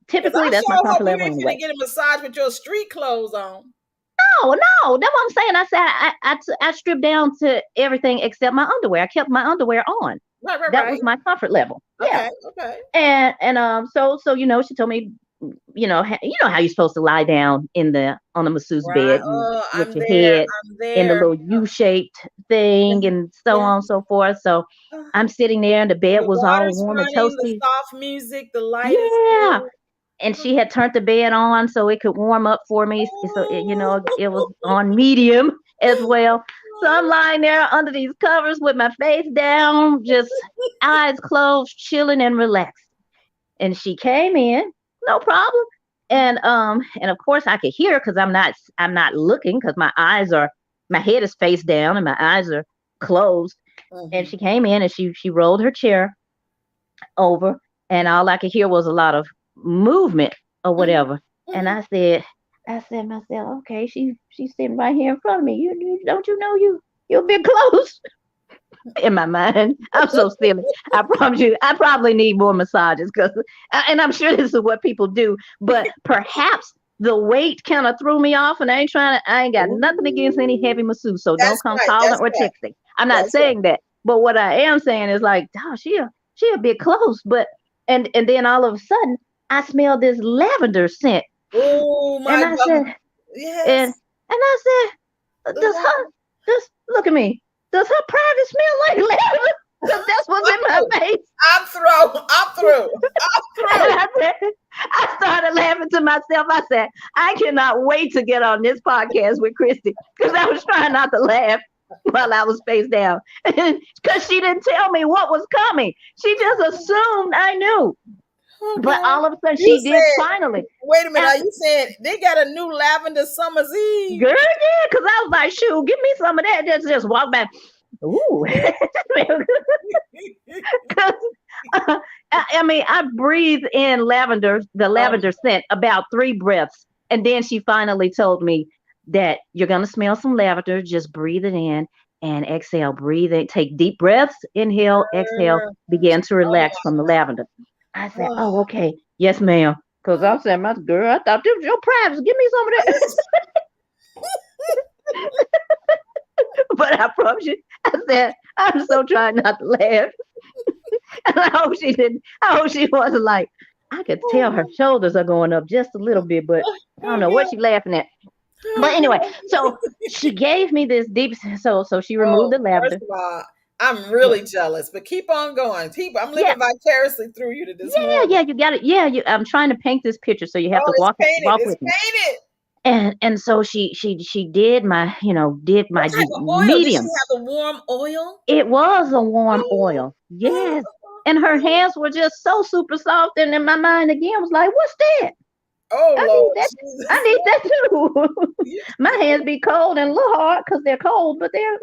Typically I that's my sure hope comfort you level ain't finna anyway." get a massage with your street clothes on. No, no, that's what I'm saying. I said I stripped down to everything except my underwear. I kept my underwear on. Right, right, That right. was my comfort level. Yeah. Okay, okay. And so she told me, you know how you're supposed to lie down on the masseuse Right. bed, Oh, with I'm your there. head I'm in the there. little U-shaped thing Yeah, and so yeah. on and so forth. So Uh, I'm sitting there and the bed The was all water's warm and running, the toasty. soft music, the light is Yeah. good. And she had turned the bed on so it could warm up for me. So it was Oh. on medium as well. So I'm lying there under these covers with my face down, just eyes closed, chilling and relaxed. And she came in, no problem. And of course I could hear because I'm not looking because my head is face down and my eyes are closed. And Mhm. she came in and she rolled her chair over, and all I could hear was a lot of movement or Mhm. whatever. And Mhm. I said myself, okay, she's sitting right here in front of me. Don't you know you're a bit close. In my mind, I'm so silly. I promise you, I probably need more massages and I'm sure this is what people do, but perhaps the weight kind of threw me off, and I ain't got nothing against any heavy Ooh. masseuse, so don't That's come right. calling That's or right. texting. I'm not That's right. saying that, but what I am saying is like, oh, she a bit close, but and then all of a sudden I smelled this lavender scent, Oh and my I God. said, and Yes. I said, The does her lavender. just look at me? Does her private smell like lavender? Because that's what's in my Oh, face. I'm through. I'm through. I'm And through. I started laughing to myself. I said, I cannot wait to get on this podcast with Christy because I was trying not to laugh while I was face down because she didn't tell me what was coming. She just assumed I knew. But Okay. all of a sudden, You she did said, finally. wait a minute. Are After, you saying they got a new lavender summer's eve? girl, yeah, because I was like, shoot, give me some of that. Just walk back. Ooh. 'Cause, I mean, I breathed in the Um, lavender scent, about 3 breaths. And then she finally told me that you're going to smell some lavender. Just breathe it in and exhale. Breathe in. Take deep breaths. Inhale, exhale. Begin to oh relax from the lavender. I my. said, oh, okay. Yes, ma'am. Because I said, my girl, I thought this was your private. Give me some of that. But I promise you, I said, I'm so trying not to laugh. And I hope she didn't. I hope she wasn't like, I could tell her shoulders are going up just a little bit, but I don't Oh know what God. she laughing at. But anyway, so she gave me this deep. So she removed Oh, the first lavender. of all, I'm Yeah, really jealous, but keep on going. I'm yeah, living vicariously through you to this yeah, morning. yeah. You got it. Yeah, I'm trying to paint this picture, so you have Oh, to it's painted. walk It's with me. painted. And so she did my did What my type of oil? Did she medium. have the warm oil? It was a warm Oh, oil. oh, Yes. And her hands were just so super soft. And in my mind again was like, what's that? oh I need Lord that. I Jesus. need that too. You- My hands be cold and a little hard because they're cold, but they're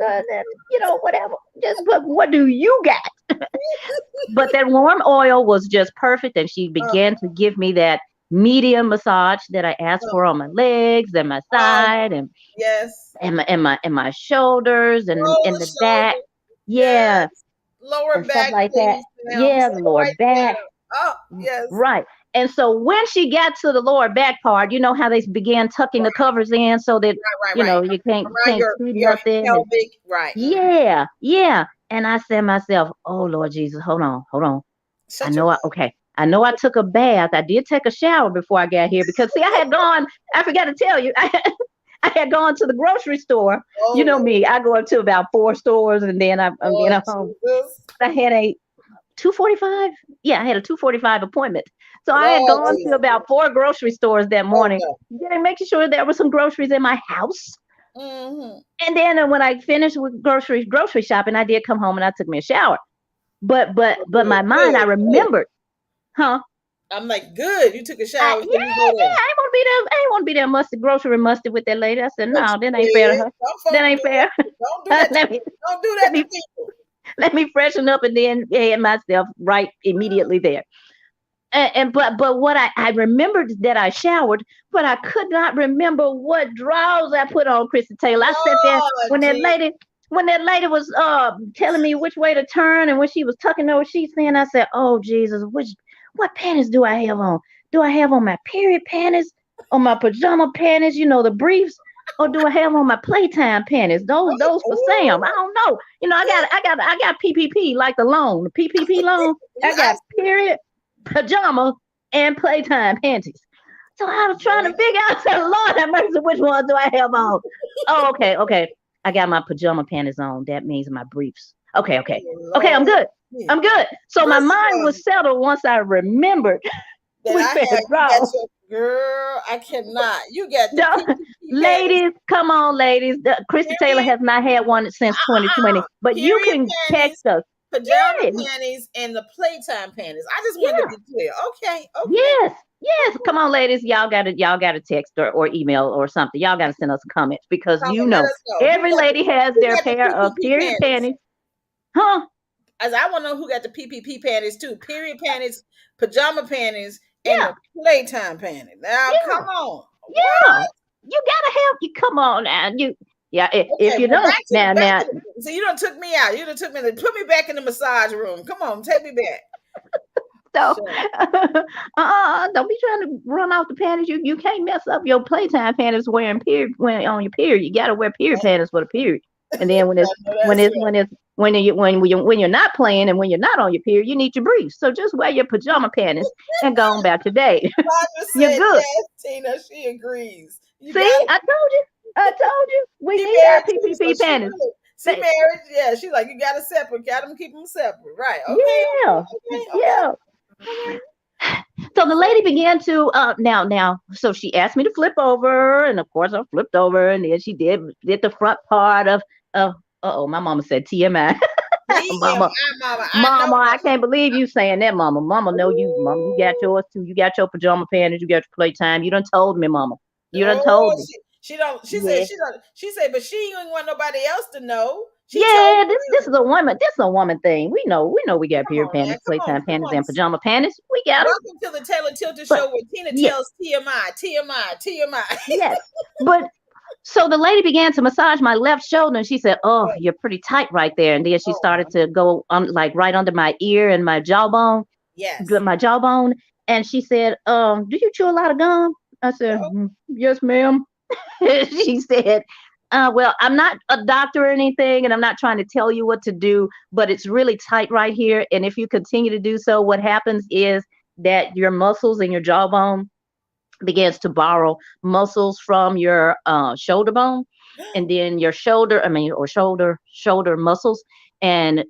whatever. Just but what do you got? But that warm oil was just perfect, and she Oh, began to give me that medium massage that I asked oh, for on my legs and my oh, side yes. and my shoulders and Roll the the back. shoulder. Yeah, Yes. Lower and stuff back, like that. please, ma'am. Yeah, Say the it lower right back. there. Oh, yes. Right. And so when she got to the lower back part, you know how they began tucking the Right, covers in so that right, right. you Around can't your see your nothing. And pelvic. Right. yeah, yeah. And I said to myself, "Oh Lord Jesus, hold on. Shut your mouth. Okay. I know I took a bath. I did take a shower before I got here because see, I had gone. I forgot to tell you, I had gone to the grocery store. You Oh know me, I go up to about 4 stores and then I'm Lord home. Jesus. I had a 2:45. Yeah, I had a 2:45 appointment. So I had Lord gone to Jesus. about 4 grocery stores that Oh morning, no. making sure there were some groceries in my house. Hmm. And then when I finished with grocery shopping, I did come home and I took me a shower. But Good, my mind, I good, good. remembered, huh? I'm like, good. You took a shower before you go Yeah, there. I ain't want to be there. I ain't want to be there musty, grocery musty with that lady. I said, But no, you that ain't fair to did. her. Some That folk ain't do fair. it. Don't do that to let me people. Don't do let that to me people. let me freshen up and then head myself right immediately there. But what I remembered that I showered, but I could not remember what drawers I put on, Christy Taylor. I sat there Lord Jesus. when that lady was telling me which way to turn and when she was tucking those sheets in, I said, "Oh Jesus, what panties do I have on? Do I have on my period panties, or my pajama panties? You know, the briefs." Or do I have on my playtime panties? Those for Sam. I Ooh, don't know. I got PPP like the loan, the PPP loan. you I got asked period pajama and playtime panties. So I was trying to me. figure out, I said, Lord have mercy, which one do I have on? Oh, okay. I got my pajama panties on. That means my briefs. Okay. Oh, Okay, I'm Lord. good. I'm good. So my First of mind all, was settled once I remembered that which I pair had, of you got drawers. your girl. I cannot. You got the No, PPP panties. ladies, come on, ladies. Christy Taylor Period. has not had one since 2020, but you Period can panties, text us. pajama Yeah, panties, and the playtime panties. I just wanted to yeah. be clear. Okay, okay. Yes, yes. Come on, ladies. Y'all gotta text or email or something. Y'all gotta send us comments because Come on, let us know. every lady has Who their got the pair of PPP period panties? panties. Huh? As I want to know who got the PPP panties too. Period panties, pajama panties, and Yeah, the playtime panties. Now, come yeah, on. What? yeah. You gotta help you. Come on now. Yeah, if Okay, you well, don't back now to the, so you don't took me out. You done took me put me back in the massage room. Come on, take me back. so Sure. don't be trying to run off the panties. You can't mess up your playtime panties wearing period when on your period. You gotta wear period panties for the period. And then I know that's right. when you're not playing and when you're not on your period, you need your briefs. So just wear your pajama panties and go on about your day. Roger You're said good. yes, Tina. She agrees. You See, got it. I told you, we She need our married too, so PPP she panties. really she They- married. Yeah, she like you got to separate. Got them, keep them separate. Right. Okay. yeah, Okay. yeah. Okay. So the So, lady began to now. So she asked me to flip over, and of course I flipped over, and then she did the front part of. Oh, my mama said TMI. Mama, TMI, mama. I know, Mama, I mama. can't believe you saying that, Mama. Mama, know you, Mama. You got Ooh. yours too. You got your pajama panties. You got your playtime. You done told me, Mama. You done Oh, told me. she don't. She said Yeah, she don't. She said, but she didn't want nobody else to know. She told yeah. This you. is a woman. This is a woman thing. We know we got Come period on, man. panties, playtime Come panties, on. and pajama panties. We got them. Welcome to the Taylor Tilton But Show where Tina yeah, tells TMI, TMI, TMI. yes. But so the lady began to massage my left shoulder, and she said, "Oh, you're pretty tight right there." And then she Oh started my. to go like right under my ear and Yes. my jawbone. And she said, "Do you chew a lot of gum?" I said, Oh, "Yes, ma'am." She said, well, I'm not a doctor or anything, and I'm not trying to tell you what to do, but it's really tight right here. And if you continue to do so, what happens is that your muscles and your jawbone begins to borrow muscles from your shoulder bone, and then your shoulder, I mean, or shoulder muscles. And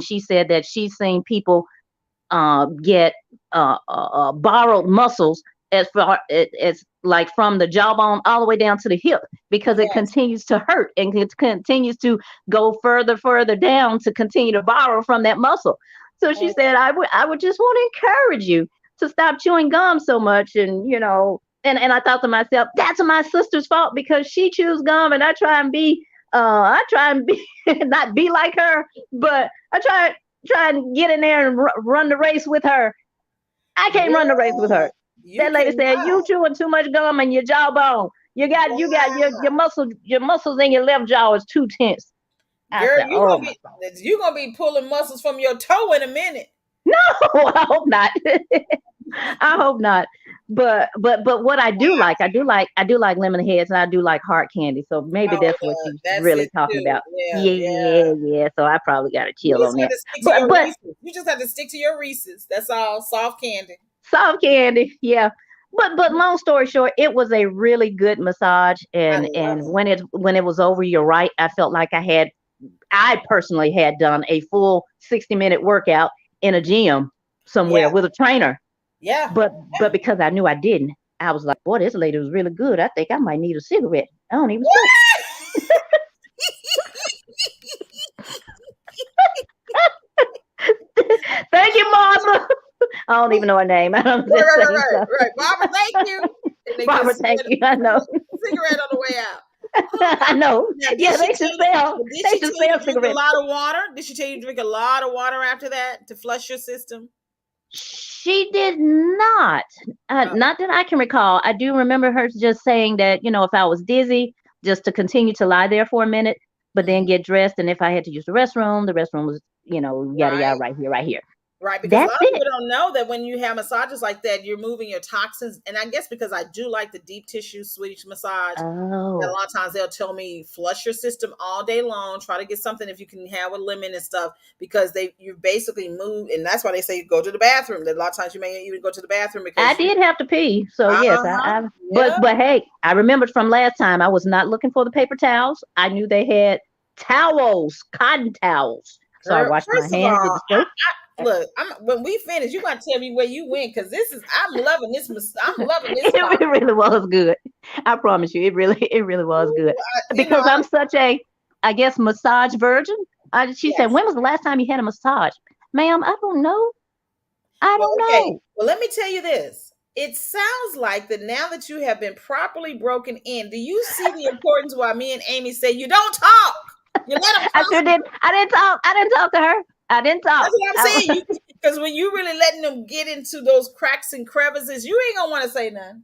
she said that she's seen people get borrowed muscles as far as like from the jawbone all the way down to the hip, because it Yes. continues to hurt and it continues to go further down to continue to borrow from that muscle. So she Oh, said, I would just want to encourage you to stop chewing gum so much. And and I thought to myself, that's my sister's fault because she chews gum, and I try and be not be like her, but I try and get in there and run the race with her. I can't run the race with yeah. her. You That lady said, cannot. "You chewing too much gum in your jawbone. You got your muscles in your left jaw is too tense." I Girl, said, "Oh my God. you gonna be pulling muscles from your toe in a minute. No, I hope not. I hope not. But what I do like lemon heads, and I do like hard candy. So maybe Oh, that's what yeah, she's that's really it talking too. about. Yeah, yeah. Yeah, yeah. So I probably got to You chill just on have that. to stick to But your but Reese's. You just have to stick to your Reese's. That's all. Soft candy. soft candy, yeah. But long story short, it was a really good massage, I and love it. when it was over, you're right. I felt like I personally had done a full 60-minute workout in a gym somewhere Yeah, with a trainer. yeah. But because I knew I didn't, I was like, boy, this lady was really good. I think I might need a cigarette. I don't even smoke. Thank you, Martha. I don't even know her name. I'm Right, just right, right, saying right, so. right. Barbara, thank you. And they get a Barbara, thank you. I know. cigarette on the way out. Oh I God. know. Now, Yeah, they should sell. did They she should tell you sell to drink a cigarettes. lot of water? Did she tell you to drink a lot of water after that to flush your system? She did not. Oh, Not that I can recall. I do remember her just saying that, if I was dizzy, just to continue to lie there for a minute, but then mhm. get dressed. And if I had to use the restroom was, yada yada, Right. right here, right here. Right, because a That's lot of it. people don't know that when you have massages like that, you're moving your toxins. And I guess because I do like the deep tissue Swedish massage, that a Oh, lot of times they'll tell me flush your system all day long. Try to get something if you can have with lemon and stuff because you basically move, and that's why they say go to the bathroom. That a lot of times you may even go to the bathroom I because you. did have to pee. So Uh yes, huh. but Yeah. but hey, I remembered from last time I was not looking for the paper towels. I knew they had towels, cotton towels. So I Girl, washed my first of hands with all, the soap. look. When we finish, you got to tell me where you went because this is. I'm loving this. I'm loving this spa. It really was good. I promise you, it really was Ooh, good. you know, Because I'm such a, I guess, massage virgin. She said, yes. "When was the last time you had a massage, ma'am?" I don't know. I Well, don't okay. know. Well, let me tell you this. It sounds like that now that you have been properly broken in, do you see the importance why me and Amy say you don't talk? You let them I talk. sure did. I didn't talk. I didn't talk to her. I didn't talk. That's what I'm saying. Because when you really letting them get into those cracks and crevices, you ain't gonna want to say nothing.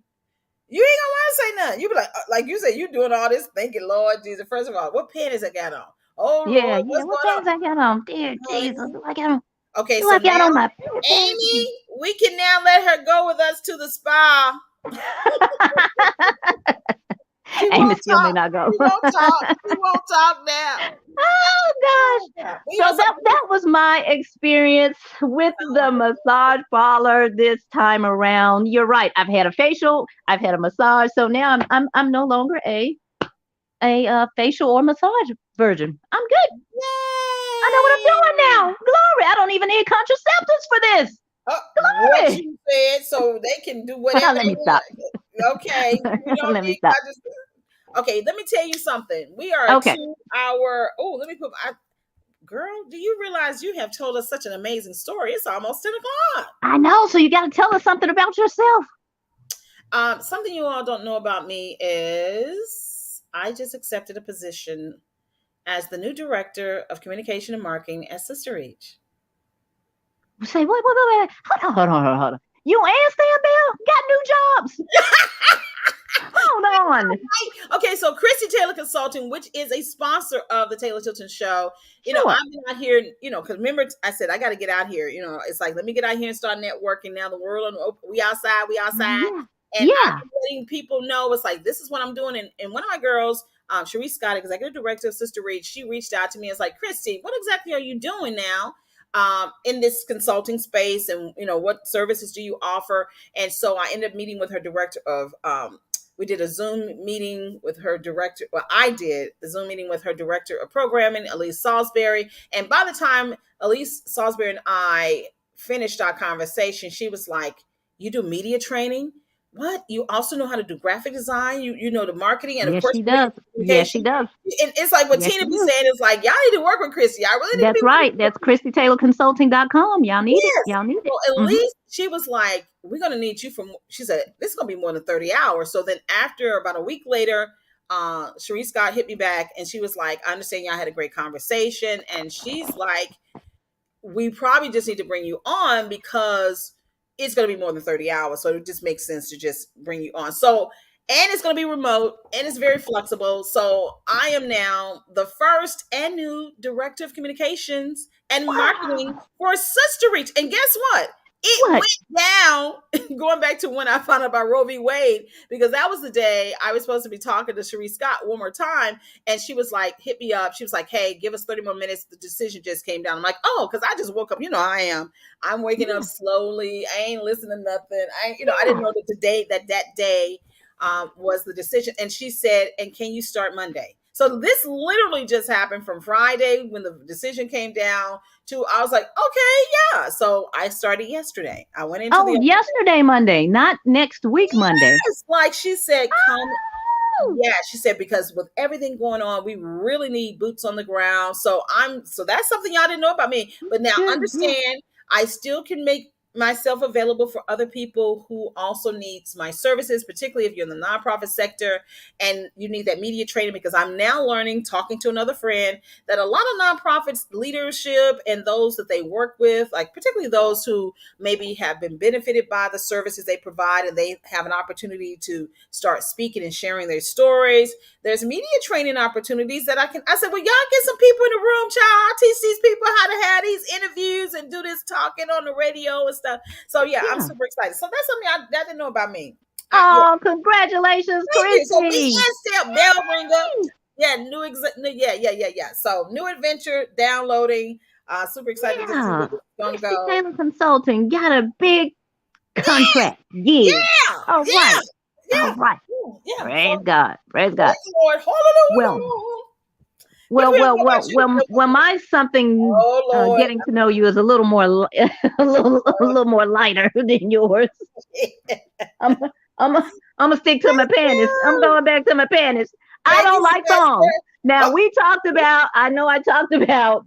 You ain't gonna want to say nothing. You be like you say, you doing all this thinking, Lord Jesus. First of all, what panties I got on? Oh Yeah, Lord, yeah. what's What going on? pants I got on? Dear Jesus, Honey. do I got on? Okay, Do so I got now, on my pants? Amy, we can now let her go with us to the spa. She Amy won't still may talk. not go. She won't talk. She won't talk now. Oh Oh, gosh. God. Well, So that was my experience with the massage parlor this time around. You're right. I've had a facial, I've had a massage, so now I'm no longer a facial or massage virgin. I'm good. I know what I'm doing yay! now. Glory. I don't even need contraceptives for this. Oh, what Glory. you said, so they can do whatever Let they me stop. want. Okay, you don't Let me need. stop. Okay, let me tell you something. We are a Okay. 2 hour. Oh, let me put. Girl, do you realize you have told us such an amazing story? It's almost 10 o'clock. I know. So you got to tell us something about yourself. Something you all don't know about me is I just accepted a position as the new director of communication and marketing at Sister Reach. Say, wait. Hold on. You and Sam Bell got new jobs. Hold on. Okay, so Christie Taylor Consulting, which is a sponsor of the Taylor Tilton Show, Sure. I've been out here, because remember I said I got to get out here. It's like let me get out here and start networking. Now the world, we outside, Yeah. and I've Yeah. been letting people know it's like this is what I'm doing. And one of my girls, Sharice Scott, executive director of Sister Reach, she reached out to me. It's like, Christy, what exactly are you doing now? in this consulting space, and what services do you offer? And so I ended up meeting with her director of we did a Zoom meeting with her director. Well, I did the Zoom meeting with her director of programming, Elise Salisbury. And by the time Elise Salisbury and I finished our conversation, she was like, "You do media training? What? You also know how to do graphic design? You know the marketing, and of Yes, course she does. Yes, she communication." does. And it's like what Yes, Tina she be does. saying is like, y'all need to work with Christy. I really need to That's be working right. with That's ChristieTaylorConsulting.com. Y'all need it. Yes. Y'all need it. So at least she was like, we're gonna need you for she said, this is gonna be more than 30 hours. So then after about a week later, Sharice Scott hit me back and she was like, I understand y'all had a great conversation. And she's like, we probably just need to bring you on because it's going to be more than 30 hours. So it just makes sense to just bring you on. So, and it's going to be remote and it's very flexible. So I am now the first and new director of communications and marketing Wow. for Sister Reach. And guess what? It What? went down going back to when I found out about Roe v. Wade, because that was the day I was supposed to be talking to Sharice Scott one more time. And she was like, hit me up. She was like, hey, give us 30 more minutes. The decision just came down. I'm like, oh, because I just woke up. You know, I am. I'm waking Yeah. up slowly. I ain't listening to nothing. I didn't Yeah. know that the day that day was the decision. And she said, and can you start Monday? So this literally just happened from Friday when the decision came down to, I was like, okay, yeah. So I started yesterday. I went into Oh, the yesterday, Monday, not next week, Monday. office, like she said, come. Oh, Yeah, she said, because with everything going on, we really need boots on the ground. So that's something y'all didn't know about me. But now good, good. understand, I still can make myself available for other people who also needs my services, particularly if you're in the nonprofit sector and you need that media training, because I'm now learning, talking to another friend, that a lot of nonprofits leadership and those that they work with, like particularly those who maybe have been benefited by the services they provide and they have an opportunity to start speaking and sharing their stories. There's media training opportunities that I said, well, y'all get some people in the room, child. I'll teach these people how to have these interviews and do this talking on the radio and stuff. So yeah, I'm Yeah. super excited. So that's something that didn't know about me. Yeah, Oh, congratulations, thank you. So be Christy. still bell ringer. Yeah, yeah. So new adventure downloading. Super excited to see where Yeah. it's gonna Christie go. Taylor Consulting got a big Yeah, contract. Yeah. yeah, All yeah, right. All yeah, right. yeah. Praise So God. Praise praise God. the Lord. Well, Hallelujah. What well, you well, know about well, you? well, well, my something Oh Lord. getting to know you is a little more a little more lighter than yours. I'm I'm I'm gonna stick to my Thank panties. I'm you. going back to my panties. I Thank you, don't like thongs. Sylvester. Now Oh, we talked about. I know I talked about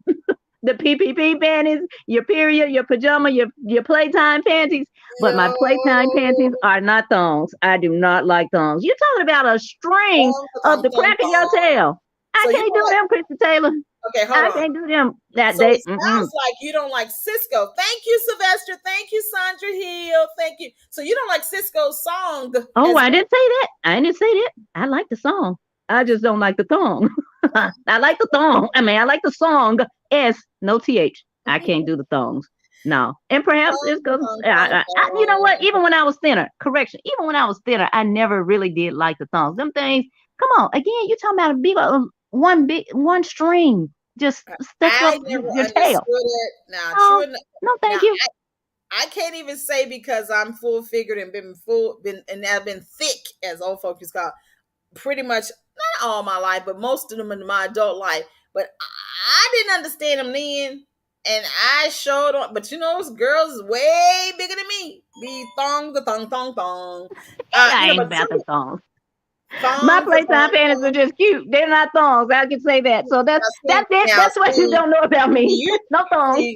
the PPP panties, your period, your pajama, your playtime panties. But my playtime panties yo. are not thongs. I do not like thongs. You're talking about a string Thong, of thong, the thong, crack of your thong. tail. I So you can't don't do like, them, Christy Taylor. okay, hold I on. can't do them. That So they. it sounds like you don't like Cisco. Thank you, Sylvester. Thank you, Sandra Hill. Thank you. So you don't like Cisco's song Oh, as I much. didn't say that. I didn't say that. I like the song. I just don't like the thong. I like the thong. I mean, I like the song. S, no th. I can't do the thongs. No. And perhaps Thong, it's because thong, thong, you know what? thong. Even when I was thinner, correction. Even when I was thinner, I never really did like the thongs. Them things. Come on. Again, you're talking about a one string just stuck up I never your tail. understood it. Now, true Oh, enough. no, Now, thank you. I can't even say because I'm full figured and and I've been thick, as old folks call, pretty much not all my life, but most of them in my adult life. But I didn't understand them then. And I showed on, but those girls is way bigger than me. Be thong, the thong, thong, thong. I ain't But about the some thongs. My thongs, the playtime thong, panties are thong. just cute. They're not thongs. I can say that. So that's Now, that's it. That's what you see, don't know about me. you No thongs.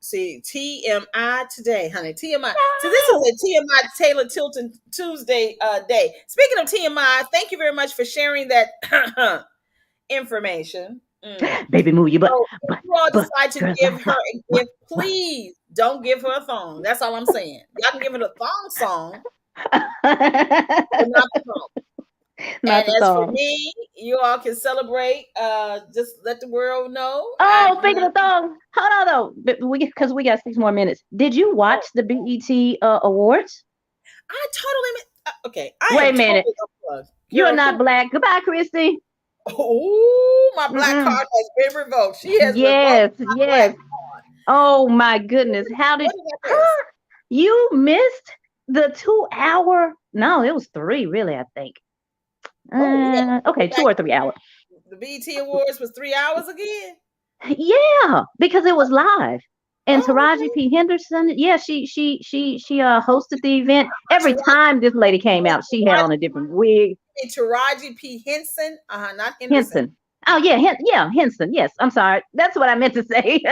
see, TMI today, honey. TMI. So this is a TMI Taylor Tilton Tuesday day. Speaking of TMI, thank you very much for sharing that information. Baby, move your butt. So if But you all but decide to girls give like her what? a What? gift, please don't give her a thong. That's all I'm saying. Y'all can give her a thong song, but not the thong. Not And the as for thongs. me, you all can celebrate. Just let the world know. Oh, speaking of thongs, hold on though. Because we got 6 more minutes. Did you watch Oh, the BET Awards? I totally okay. I Wait am a minute. totally unplugged. You are Girl, not black. Goodbye, Christy. oh, my black Mm-mm. card has been revoked. She has revoked Yes, my black yes. card. Oh my goodness. How did What did I miss? you missed the 2 hour? No, it was three, really, I think. Oh, we got to go Okay, back. 2 or 3 hours. The BET Awards was 3 hours again. Yeah, because it was live. And Oh, Taraji okay. P. Henderson, yeah, she hosted the event. Every Taraji, time this lady came wait, out, she had on a different wig. Taraji P. Henson, not Henderson. Henson. Oh yeah, Henson. Yes, I'm sorry. That's what I meant to say.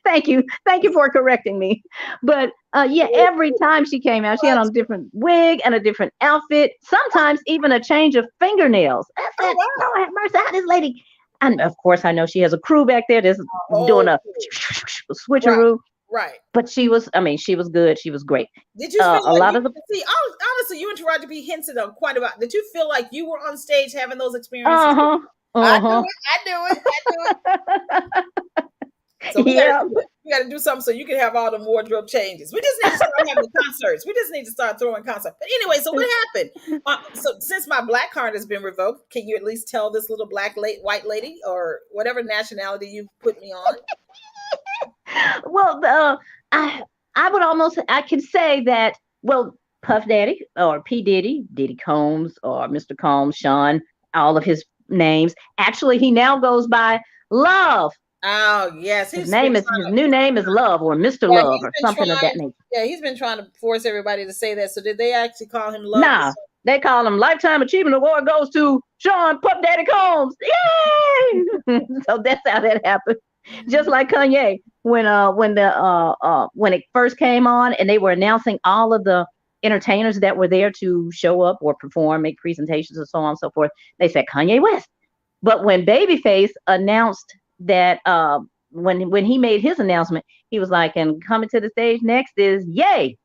Thank you for correcting me. But yeah, every time she came out, she had What? on a different wig and a different outfit. Sometimes even a change of fingernails. I Oh said, wow. "Lord have mercy, how this lady." And of course, I know she has a crew back there that's doing Oh, a right, switcheroo. right. But she was, I mean, she was good. She was great. Did you feel A like lot you of the, see? Honestly, you and Taraji P. Henson are quite about. Did you feel like you were on stage having those experiences? uh huh, I uh knew huh, it. I knew it. I knew it. So yeah. we gotta do something so you can have all the wardrobe changes. We just need to start having concerts. We just need to start throwing concerts. But anyway, so what happened? So since my black card has been revoked, can you at least tell this little white lady or whatever nationality you put me on? Well, I I would almost I can say that. Well, Puff Daddy or P Diddy, Diddy Combs or Mr. Combs, Sean, all of his names. Actually, he now goes by Love. Oh yes, His he's been name is trying his to. new name is Love or Mr. Yeah, Love he's or been something of that trying. nature. Yeah, he's been trying to force everybody to say that. So did they actually call him Love? Nah, they call him Lifetime Achievement Award goes to Sean Puff Daddy Combs. Yay! So that's how that happened. Just like Kanye when it first came on and they were announcing all of the entertainers that were there to show up or perform, make presentations, and so on and so forth. They said Kanye West. But when Babyface announced that, when he made his announcement, he was like, "And coming to the stage next is Ye."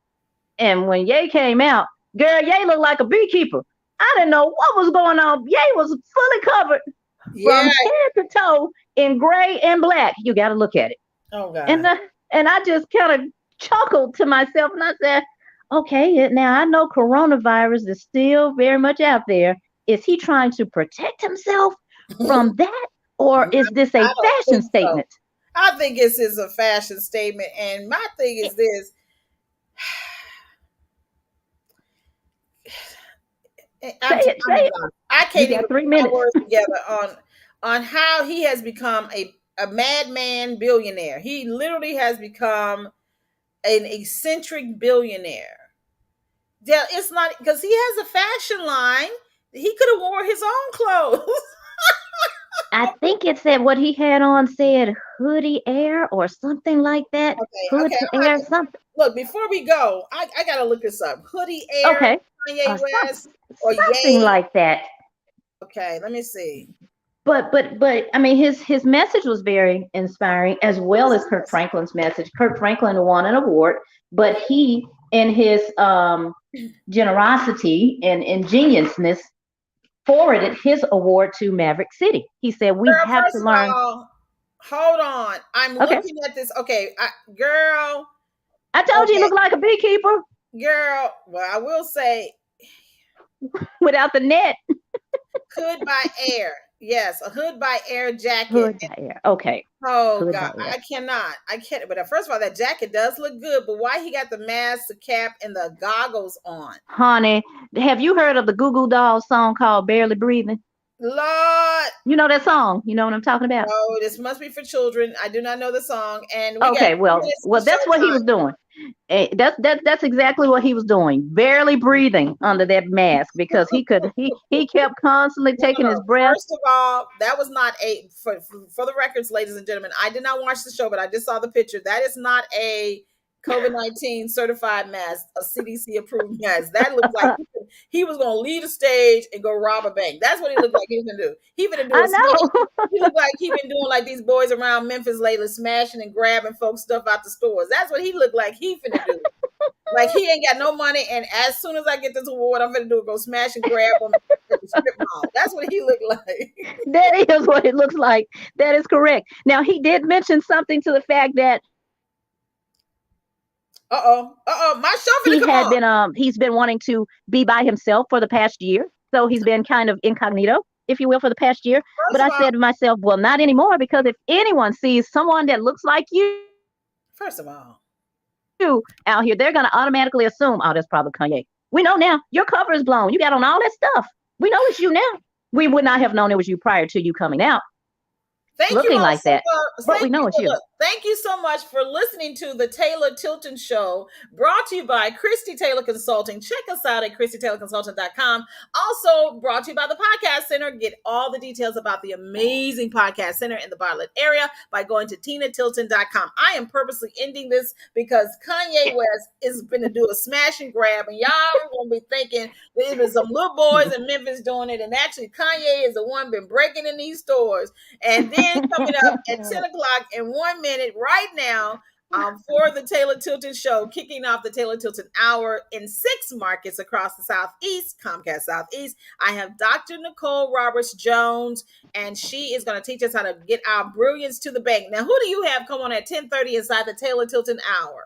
And when Ye came out, girl, Ye looked like a beekeeper. I didn't know what was going on. Ye was fully covered from Yeah. head to toe in gray and black. You got to look at it. Oh And God. the, and I just kind of chuckled to myself and I said, okay, now I know coronavirus is still very much out there. Is he trying to protect himself from that? Or is this a I don't fashion think so. statement? I think this is a fashion statement. And my thing is this. Say it, say it. I You can't even got put 3 minutes. my words together on how he has become a madman billionaire. He literally has become an eccentric billionaire. Yeah, it's not because he has a fashion line. He could have wore his own clothes. I think it said what he had on said hoodie air or something like that. Okay, Hood okay. to air, something. Look, before we go, I gotta look this up. Hoodie Air, Okay. Kanye West, or Something Ye. like that. Okay, let me see. But I mean his message was very inspiring as What well is as Kirk this? Franklin's message. Kirk Franklin won an award, but he in his generosity and ingeniousness forwarded his award to Maverick City. He said we Girl, have to first of learn. all, hold on. I'm Okay. looking at this. Okay, girl, I told you he okay, looked like a beekeeper girl. Well, I will say without the net. hood by air. Yes, a hood by air jacket. Hood by air. Okay. Oh Hood by God, air. I cannot. I can't. But first of all, that jacket does look good. But why he got the mask, the cap, and the goggles on? Honey, have you heard of the Goo Goo Dolls song called Barely Breathing? Lord, You know that song? You know what I'm talking about? no, this must be for children. I do not know the song, and we got Okay, 2 minutes to that's what he was showtime. doing. That's exactly what he was doing. Barely breathing under that mask because he kept constantly No, no, taking his no. breath. First of all, that was not a for the records, ladies and gentlemen. I did not watch the show, but I just saw the picture. That is not a COVID-19 certified mask, a CDC approved mask. That looked like he was going to leave the stage and go rob a bank. That's what he looked like he was going to do. He going to do I a smash. know. He looked like he been doing like these boys around Memphis lately, smashing and grabbing folks stuff out the stores. That's what he looked like he finna do. Like he ain't got no money, and as soon as I get this award, I'm gonna do it. Go smash and grab them at the strip mall. That's what he looked like. That is what it looks like. That is correct. Now he did mention something to the fact that My show finna come on. he's been wanting to be by himself for the past year. So he's been kind of incognito, if you will, for the past year. But First I of all, said to myself, well, not anymore, because if anyone sees someone that looks like you, First of all, You out here, they're going to automatically assume, oh, that's probably Kanye. We know now. Your cover is blown. You got on all that stuff. We know it's you now. We would not have known it was you prior to you coming out thank you looking all like so that. much. But we know it's you. Thank you so much for listening to the Taylor Tilton Show, brought to you by Christie Taylor Consulting. Check us out at ChristieTaylorConsulting.com. Also brought to you by the Podcast Center. Get all the details about the amazing Podcast Center in the Bartlett area by going to TinaTilton.com. I am purposely ending this because Kanye West is going to do a smash and grab, and y'all are going to be thinking that it was some little boys in Memphis doing it, and actually Kanye is the one been breaking in these stores. And then coming up at 10 o'clock in 1 minute right now, for the Taylor Tilton Show, kicking off the Taylor Tilton Hour in 6 markets across the Southeast, Comcast Southeast. I have Dr. Nicole Roberts-Jones, and she is going to teach us how to get our brilliance to the bank. Now, who do you have come on at 10:30 inside the Taylor Tilton Hour?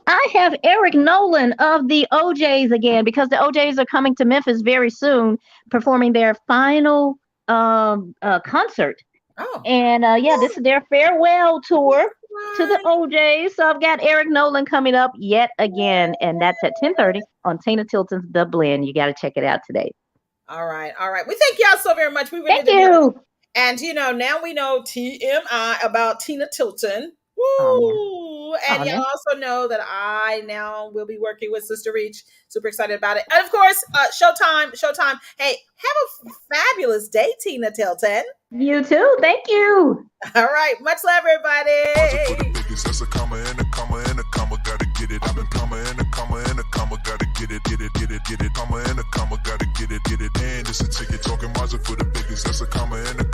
I have Eric Nolan of the OJs again, because the OJs are coming to Memphis very soon, performing their final concert. Oh. And this is their farewell tour to the OJs. So I've got Eric Nolan coming up yet again, and that's at 10:30 on Tina Tilton's The Blend. You got to check it out today. All right. We thank y'all so very much. We really Thank you. And now we know TMI about Tina Tilton. Woo! Oh, And y'all also know that I now will be working with Sister Reach. Super excited about it. And of course, Showtime. Hey, have a fabulous day, Tina Tilton. You too. Thank you. All right. Much love, everybody. That's a comma and a comma and a comma, gotta get it. I've been comma and a comma and a comma, gotta get it, get it, get it, get it. Comma and a comma, gotta get it, get it. And it's a ticket talking Mazda for the biggest. That's a comma and a